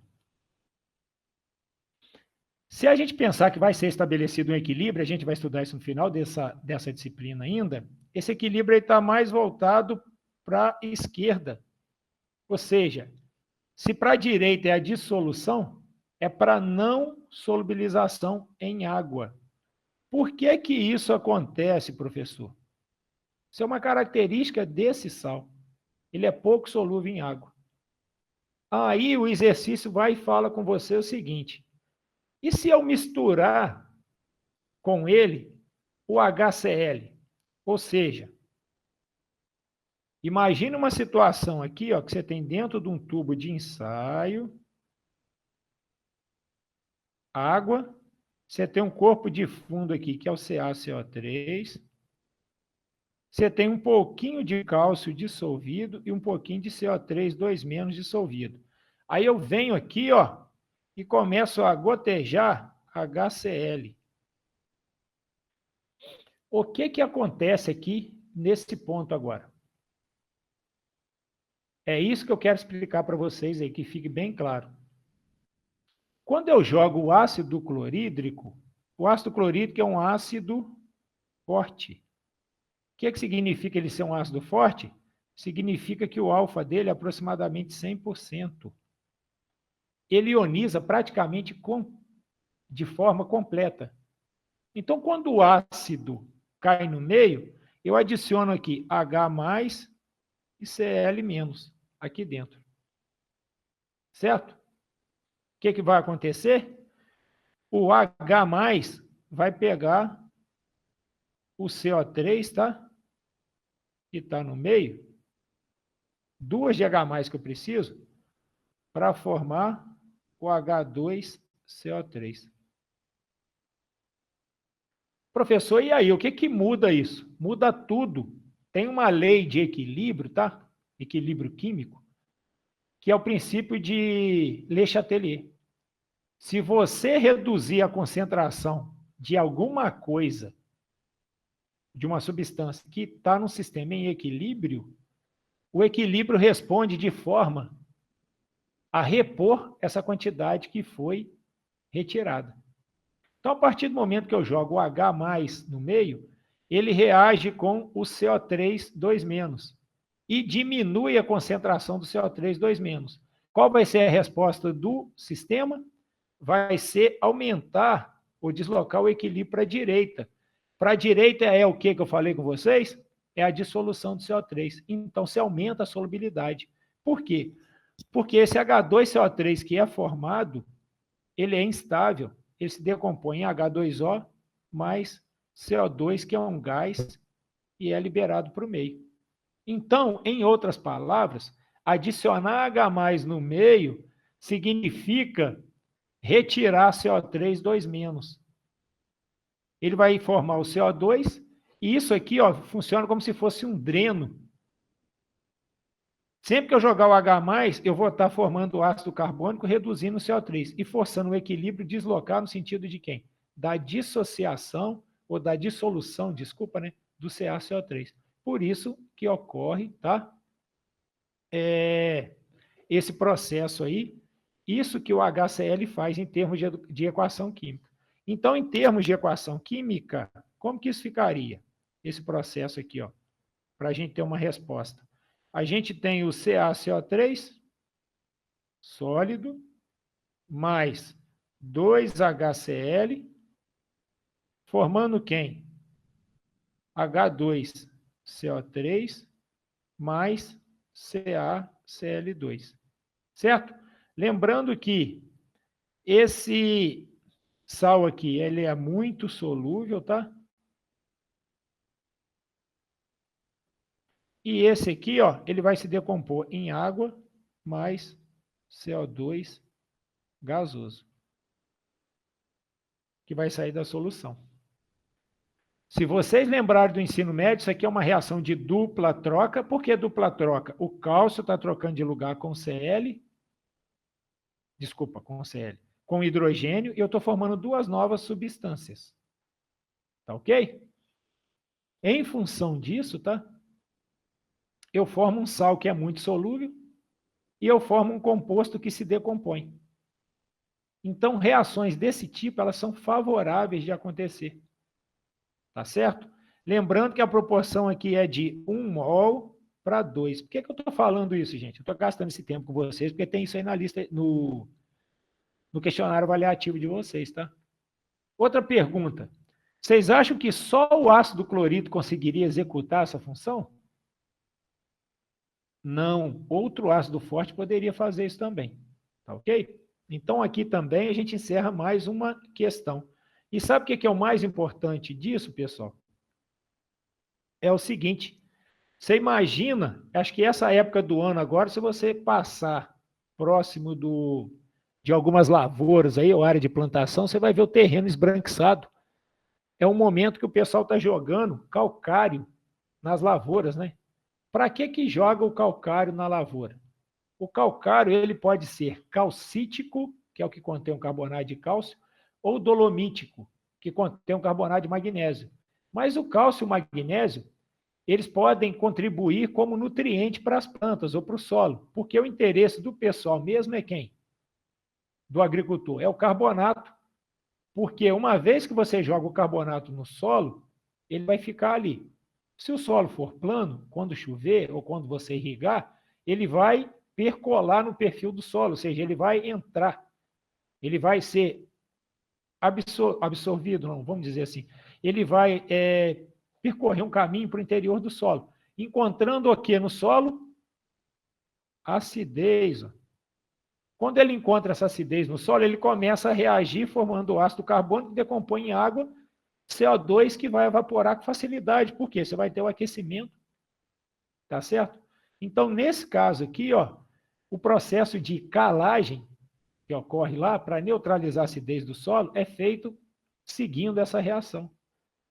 Se a gente pensar que vai ser estabelecido um equilíbrio, a gente vai estudar isso no final dessa disciplina ainda, esse equilíbrio está mais voltado para a esquerda. Ou seja, se para a direita é a dissolução, é para não solubilização em água. Por que que isso acontece, professor? Isso é uma característica desse sal. Ele é pouco solúvel em água. Aí o exercício vai e fala com você o seguinte: e se eu misturar com ele o HCl? Ou seja, imagine uma situação aqui, ó, que você tem dentro de um tubo de ensaio, água, você tem um corpo de fundo aqui, que é o CaCO3, você tem um pouquinho de cálcio dissolvido e um pouquinho de CO3 2- dissolvido. Aí eu venho aqui, ó, e começo a gotejar HCl. O que que acontece aqui nesse ponto agora? É isso que eu quero explicar para vocês aí, que fique bem claro. Quando eu jogo o ácido clorídrico, o ácido clorídrico é um ácido forte. O que significa ele ser um ácido forte? Significa que o alfa dele é aproximadamente 100%. Ele ioniza praticamente de forma completa. Então, quando o ácido cai no meio, eu adiciono aqui H+ e Cl- aqui dentro. Certo? O que vai acontecer? O H+ vai pegar o CO3, tá? Que está no meio, duas de H+ que eu preciso, para formar o H2CO3. Professor, e aí, o que muda isso? Muda tudo. Tem uma lei de equilíbrio, tá? Equilíbrio químico, que é o princípio de Le Chatelier. Se você reduzir a concentração de alguma coisa, de uma substância que está no sistema em equilíbrio, o equilíbrio responde de forma a repor essa quantidade que foi retirada. Então, a partir do momento que eu jogo o H+ no meio, ele reage com o CO3 2- e diminui a concentração do CO3 2-. Qual vai ser a resposta do sistema? Vai ser aumentar ou deslocar o equilíbrio para a direita. Para a direita é o que eu falei com vocês? É a dissolução do CO3. Então, se aumenta a solubilidade. Por quê? Porque esse H2CO3 que é formado, ele é instável. Ele se decompõe em H2O mais CO2, que é um gás, e é liberado para o meio. Então, em outras palavras, adicionar H+ no meio significa retirar CO3 2-. Ele vai formar o CO2, e isso aqui ó, funciona como se fosse um dreno. Sempre que eu jogar o H+, eu vou estar formando o ácido carbônico, reduzindo o CO3 e forçando o equilíbrio deslocar no sentido de quem? Da dissociação ou da dissolução, desculpa, né, do CaCO3. Por isso que ocorre, tá? Esse processo aí, isso que o HCl faz em termos de equação química. Então, em termos de equação química, como que isso ficaria? Esse processo aqui, ó, para a gente ter uma resposta. A gente tem o CaCO3 sólido mais 2HCl, formando quem? H2CO3 mais CaCl2. Certo? Lembrando que esse sal aqui, ele é muito solúvel, tá? E esse aqui, ó, ele vai se decompor em água mais CO2 gasoso, que vai sair da solução. Se vocês lembrarem do ensino médio, isso aqui é uma reação de dupla troca. Por que dupla troca? O cálcio está trocando de lugar com Cl, desculpa, com Cl, com hidrogênio, e eu estou formando duas novas substâncias. Tá ok? Em função disso, tá? Eu formo um sal que é muito solúvel e eu formo um composto que se decompõe. Então, reações desse tipo, elas são favoráveis de acontecer. Tá certo? Lembrando que a proporção aqui é de 1 mol para 2. Por que eu estou falando isso, gente? Eu estou gastando esse tempo com vocês, porque tem isso aí na lista, no questionário avaliativo de vocês, tá? Outra pergunta. Vocês acham que só o ácido clorídrico conseguiria executar essa função? Não. Outro ácido forte poderia fazer isso também. Tá ok? Então, aqui também a gente encerra mais uma questão. E sabe o que é o mais importante disso, pessoal? É o seguinte, você imagina, acho que essa época do ano agora, se você passar próximo de algumas lavouras aí, ou área de plantação, você vai ver o terreno esbranquiçado. É um momento que o pessoal está jogando calcário nas lavouras, né? Para que joga o calcário na lavoura? O calcário ele pode ser calcítico, que é o que contém um carbonato de cálcio, ou dolomítico, que contém um carbonato de magnésio. Mas o cálcio e o magnésio eles podem contribuir como nutriente para as plantas ou para o solo, porque o interesse do pessoal mesmo é quem? Do agricultor, é o carbonato, porque uma vez que você joga o carbonato no solo, ele vai ficar ali. Se o solo for plano, quando chover ou quando você irrigar, ele vai percolar no perfil do solo, ou seja, ele vai entrar, ele vai ser absorvido, não, vamos dizer assim, ele vai percorrer um caminho para o interior do solo, encontrando o que no solo? Acidez. Quando ele encontra essa acidez no solo, ele começa a reagir formando ácido carbônico que decompõe em água, CO2 que vai evaporar com facilidade. Por quê? Você vai ter o aquecimento, tá certo? Então, nesse caso aqui, ó, o processo de calagem que ocorre lá para neutralizar a acidez do solo é feito seguindo essa reação.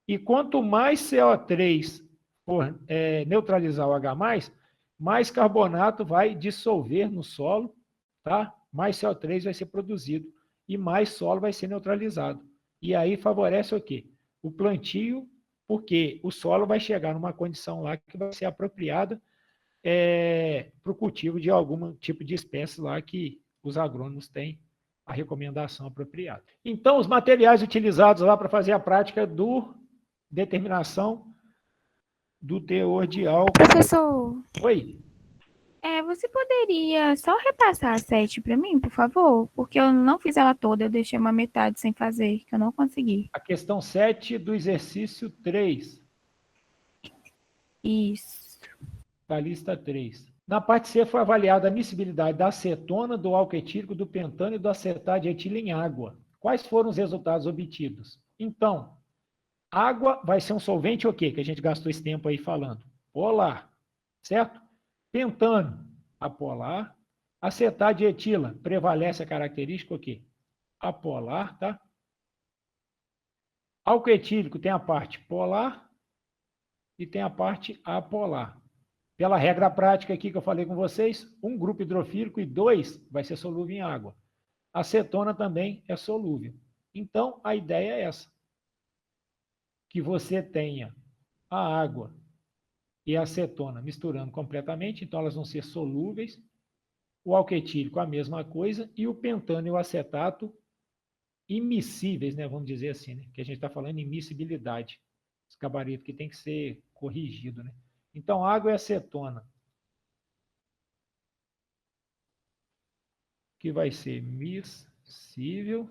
E quanto mais CO3 for neutralizar o H+, mais carbonato vai dissolver no solo, tá? Mais CO3 vai ser produzido e mais solo vai ser neutralizado. E aí favorece o quê? O plantio, porque o solo vai chegar numa condição lá que vai ser apropriada para o cultivo de algum tipo de espécie lá que os agrônomos têm a recomendação apropriada. Então, os materiais utilizados lá para fazer a prática do determinação do teor de álcool. Professor, Oi, você poderia só repassar a 7 para mim, por favor? Porque eu não fiz ela toda, eu deixei uma metade sem fazer, que eu não consegui. a questão 7 do exercício 3, Isso. da lista 3. Na parte C foi avaliada a miscibilidade da acetona, do álcool etílico, do pentano e do acetato de etila em água. Quais foram os resultados obtidos? Então, água vai ser um solvente o quê? Que a gente gastou esse tempo aí falando. Polar, certo? Pentano, apolar. Acetato de etila, prevalece a característica o quê? Apolar, tá? Álcool etílico tem a parte polar e tem a parte apolar. Pela regra prática aqui que eu falei com vocês, um grupo hidrofílico e dois vai ser solúvel em água. A acetona também é solúvel. Então, a ideia é essa, que você tenha a água e a acetona misturando completamente, então elas vão ser solúveis, o álcool etílico a mesma coisa, e o pentano e o acetato immiscíveis, né, vamos dizer assim, né, que a gente está falando em miscibilidade, esse gabarito que tem que ser corrigido. Né? Então, água e acetona, que vai ser miscível,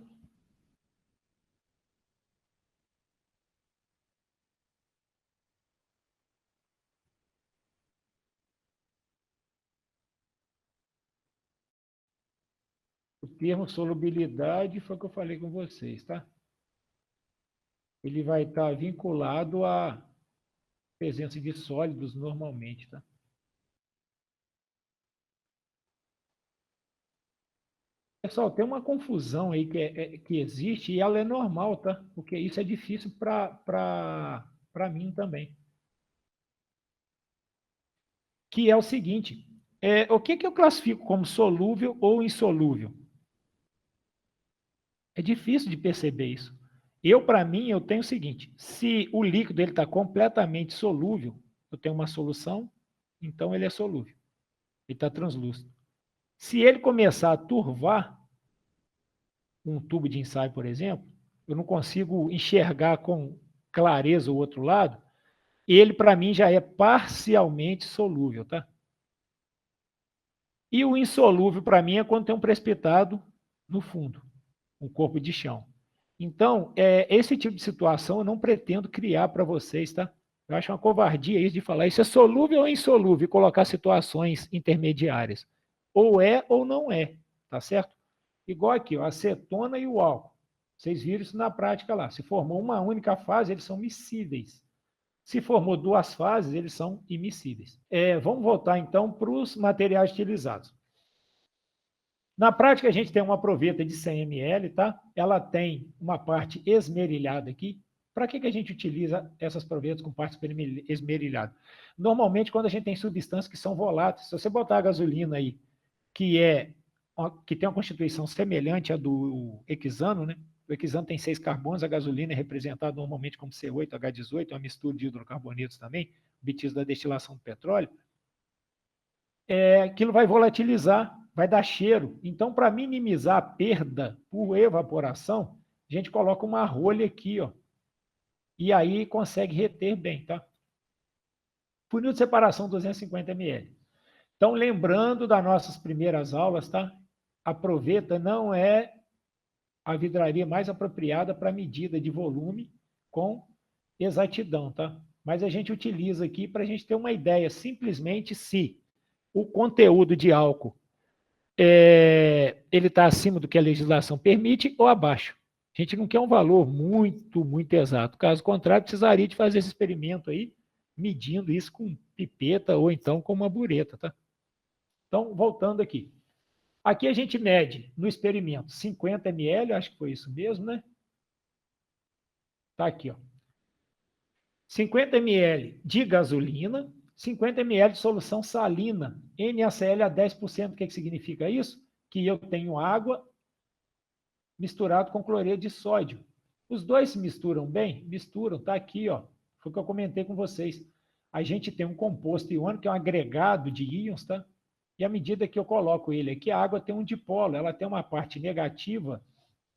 o termo solubilidade foi o que eu falei com vocês, tá? Ele vai estar vinculado à presença de sólidos normalmente, tá? Pessoal, tem uma confusão aí que existe e ela é normal, tá? Porque isso é difícil para para mim também. Que é o seguinte, o que eu classifico como solúvel ou insolúvel? É difícil de perceber isso. Para mim, eu tenho o seguinte, se o líquido está completamente solúvel, eu tenho uma solução, então ele é solúvel, ele está translúcido. Se ele começar a turvar um tubo de ensaio, por exemplo, eu não consigo enxergar com clareza o outro lado, ele, para mim, já é parcialmente solúvel, tá? E o insolúvel, para mim, é quando tem um precipitado no fundo, um corpo de chão. Então, esse tipo de situação eu não pretendo criar para vocês, tá? Eu acho uma covardia isso de falar isso é solúvel ou insolúvel e colocar situações intermediárias. Ou é ou não é, tá certo? Igual aqui, ó, a acetona e o álcool. Vocês viram isso na prática lá. Se formou uma única fase, eles são miscíveis. Se formou duas fases, eles são immiscíveis. Vamos voltar então para os materiais utilizados. Na prática, a gente tem uma proveta de 100 ml, tá? Ela tem uma parte esmerilhada aqui. Para que a gente utiliza essas provetas com parte esmerilhada? Normalmente, quando a gente tem substâncias que são voláteis, se você botar a gasolina aí, que tem uma constituição semelhante à do hexano, né? O hexano tem 6 carbonos, a gasolina é representada normalmente como C8, H18, uma mistura de hidrocarbonetos também, obtidos da destilação do petróleo. Aquilo vai volatilizar, vai dar cheiro. Então, para minimizar a perda por evaporação, a gente coloca uma rolha aqui, ó, e aí consegue reter bem, tá? Funil de separação 250 ml. Então, lembrando das nossas primeiras aulas, tá? A proveta não é a vidraria mais apropriada para medida de volume com exatidão, tá? Mas a gente utiliza aqui para a gente ter uma ideia, simplesmente se o conteúdo de álcool ele está acima do que a legislação permite ou abaixo. A gente não quer um valor muito, muito exato. Caso contrário, precisaria de fazer esse experimento aí, medindo isso com pipeta ou então com uma bureta, tá? Então, voltando aqui. Aqui a gente mede no experimento 50 ml, acho que foi isso mesmo, né? Tá aqui, ó. 50 ml de gasolina, 50 ml de solução salina, NaCl a 10%. O que significa isso? Que eu tenho água misturado com cloreto de sódio. Os dois se misturam bem? Misturam, tá aqui, ó. Foi o que eu comentei com vocês. A gente tem um composto iônico, que é um agregado de íons, tá? E à medida que eu coloco ele aqui, a água tem um dipolo, ela tem uma parte negativa,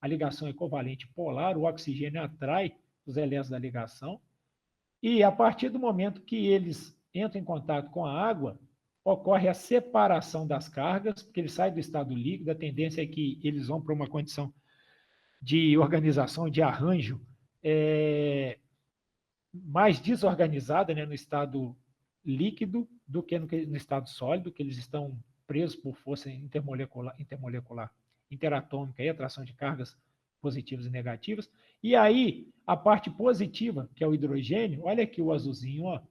a ligação é covalente polar, o oxigênio atrai os elétrons da ligação, e a partir do momento que eles entram em contato com a água, ocorre a separação das cargas, porque eles saem do estado líquido, a tendência é que eles vão para uma condição de organização, de arranjo mais desorganizada, né, no estado líquido do que no estado sólido, que eles estão presos por força intermolecular interatômica e atração de cargas positivas e negativas. E aí, a parte positiva, que é o hidrogênio, olha aqui o azulzinho, ó,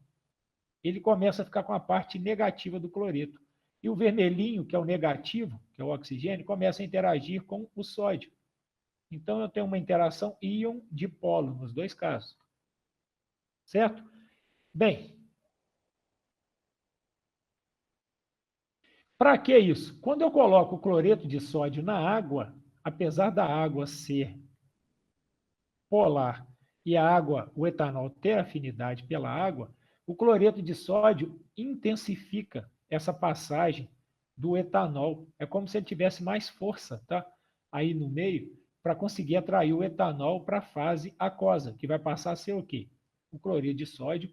ele começa a ficar com a parte negativa do cloreto. E o vermelhinho, que é o negativo, que é o oxigênio, começa a interagir com o sódio. Então, eu tenho uma interação íon-dipolo nos dois casos. Certo? Bem, para que isso? Quando eu coloco o cloreto de sódio na água, apesar da água ser polar e o etanol ter afinidade pela água, o cloreto de sódio intensifica essa passagem do etanol. É como se ele tivesse mais força, tá? Aí no meio, para conseguir atrair o etanol para a fase aquosa, que vai passar a ser o quê? O cloreto de sódio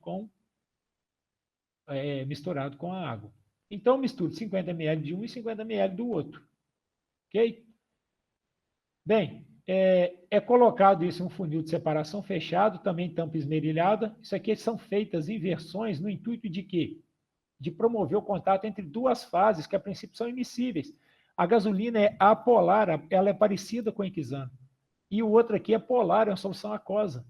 misturado com a água. Então, misture 50 ml de um e 50 ml do outro. Ok? Bem, colocado isso em um funil de separação fechado, também tampa esmerilhada. Isso aqui são feitas inversões no intuito de quê? De promover o contato entre duas fases que a princípio são immiscíveis. A gasolina é apolar, ela é parecida com o hexano. E o outro aqui é polar, é uma solução aquosa.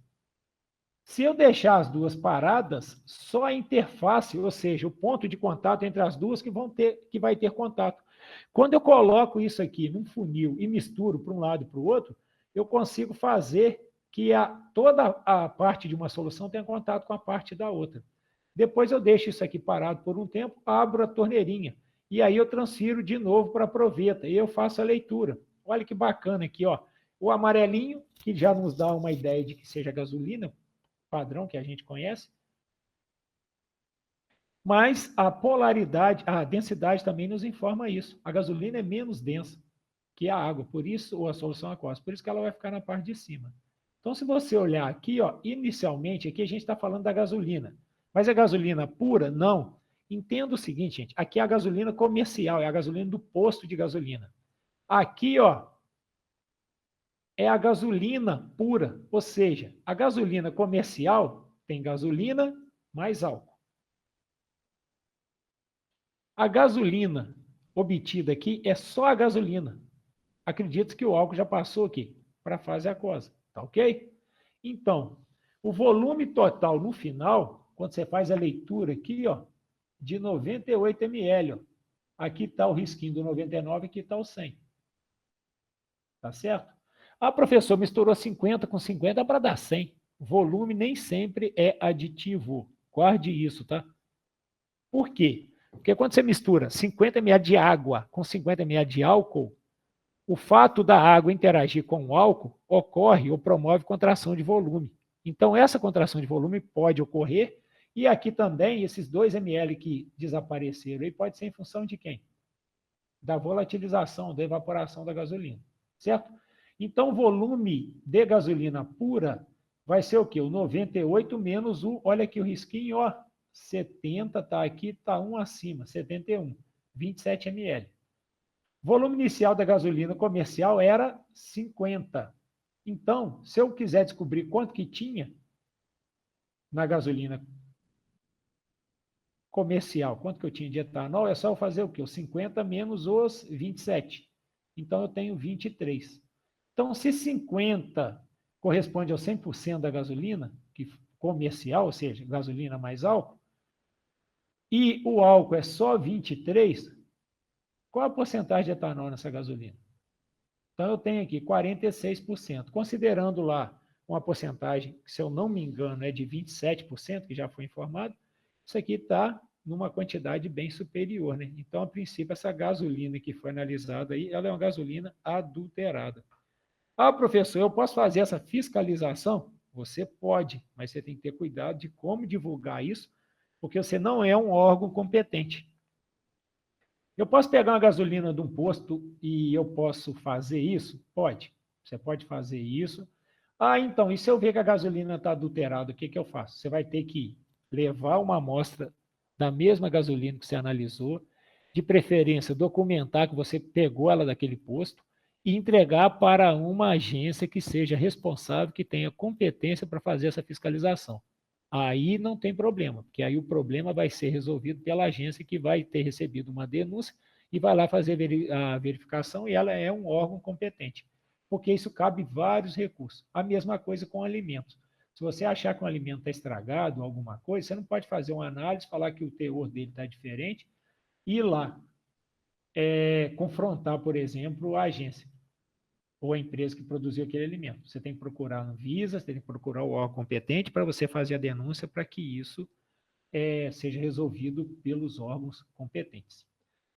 Se eu deixar as duas paradas, só a interface, ou seja, o ponto de contato entre as duas que vai ter contato. Quando eu coloco isso aqui num funil e misturo para um lado e para o outro, eu consigo fazer que toda a parte de uma solução tenha contato com a parte da outra. Depois eu deixo isso aqui parado por um tempo, abro a torneirinha, e aí eu transfiro de novo para a proveta, e eu faço a leitura. Olha que bacana aqui, ó. O amarelinho, que já nos dá uma ideia de que seja gasolina, padrão que a gente conhece, mas a polaridade, a densidade também nos informa isso. A gasolina é menos densa que a água, por isso, ou a solução aquosa, por isso que ela vai ficar na parte de cima. Então, se você olhar aqui, ó, inicialmente, aqui a gente está falando da gasolina. Mas é gasolina pura? Não. Entenda o seguinte, gente, aqui é a gasolina comercial, é a gasolina do posto de gasolina. Aqui, ó, é a gasolina pura, ou seja, a gasolina comercial tem gasolina mais álcool. A gasolina obtida aqui é só a gasolina. Acredito que o álcool já passou aqui para a fase aquosa, tá ok? Então, o volume total no final, quando você faz a leitura aqui, ó, de 98 ml, ó, aqui está o risquinho do 99, aqui está o 100. Tá certo? Ah, professor, misturou 50 com 50 para dar 100. Volume nem sempre é aditivo. Guarde isso, tá? Por quê? Porque quando você mistura 50 ml de água com 50 ml de álcool, o fato da água interagir com o álcool ocorre ou promove contração de volume. Então, essa contração de volume pode ocorrer, e aqui também, esses 2 ml que desapareceram, aí pode ser em função de quem? Da volatilização, da evaporação da gasolina, certo? Então, o volume de gasolina pura vai ser o quê? O 98 menos o, olha aqui o risquinho, ó, 70, tá aqui, tá 1 acima, 71, 27 ml. Volume inicial da gasolina comercial era 50. Então, se eu quiser descobrir quanto que tinha na gasolina comercial, quanto que eu tinha de etanol, é só eu fazer o quê? Os 50 menos os 27. Então, eu tenho 23. Então, se 50 corresponde ao 100% da gasolina que comercial, ou seja, gasolina mais álcool, e o álcool é só 23, qual a porcentagem de etanol nessa gasolina? Então, eu tenho aqui 46%. Considerando lá uma porcentagem, que, se eu não me engano, é de 27%, que já foi informado, isso aqui está numa quantidade bem superior, né? Então, a princípio, essa gasolina que foi analisada aí, ela é uma gasolina adulterada. Ah, professor, eu posso fazer essa fiscalização? Você pode, mas você tem que ter cuidado de como divulgar isso, porque você não é um órgão competente. Eu posso pegar uma gasolina de um posto e eu posso fazer isso? Pode. Você pode fazer isso. Ah, então, e se eu ver que a gasolina está adulterada, o que, que eu faço? Você vai ter que levar uma amostra da mesma gasolina que você analisou, de preferência documentar que você pegou ela daquele posto e entregar para uma agência que seja responsável, que tenha competência para fazer essa fiscalização. Aí não tem problema, porque aí o problema vai ser resolvido pela agência que vai ter recebido uma denúncia e vai lá fazer a verificação, e ela é um órgão competente, porque isso cabe vários recursos. A mesma coisa com alimentos. Se você achar que um alimento está estragado, alguma coisa, você não pode fazer uma análise, falar que o teor dele está diferente e ir lá confrontar, por exemplo, a agência ou a empresa que produziu aquele alimento. Você tem que procurar no Visa, você tem que procurar o órgão competente para você fazer a denúncia para que isso seja resolvido pelos órgãos competentes.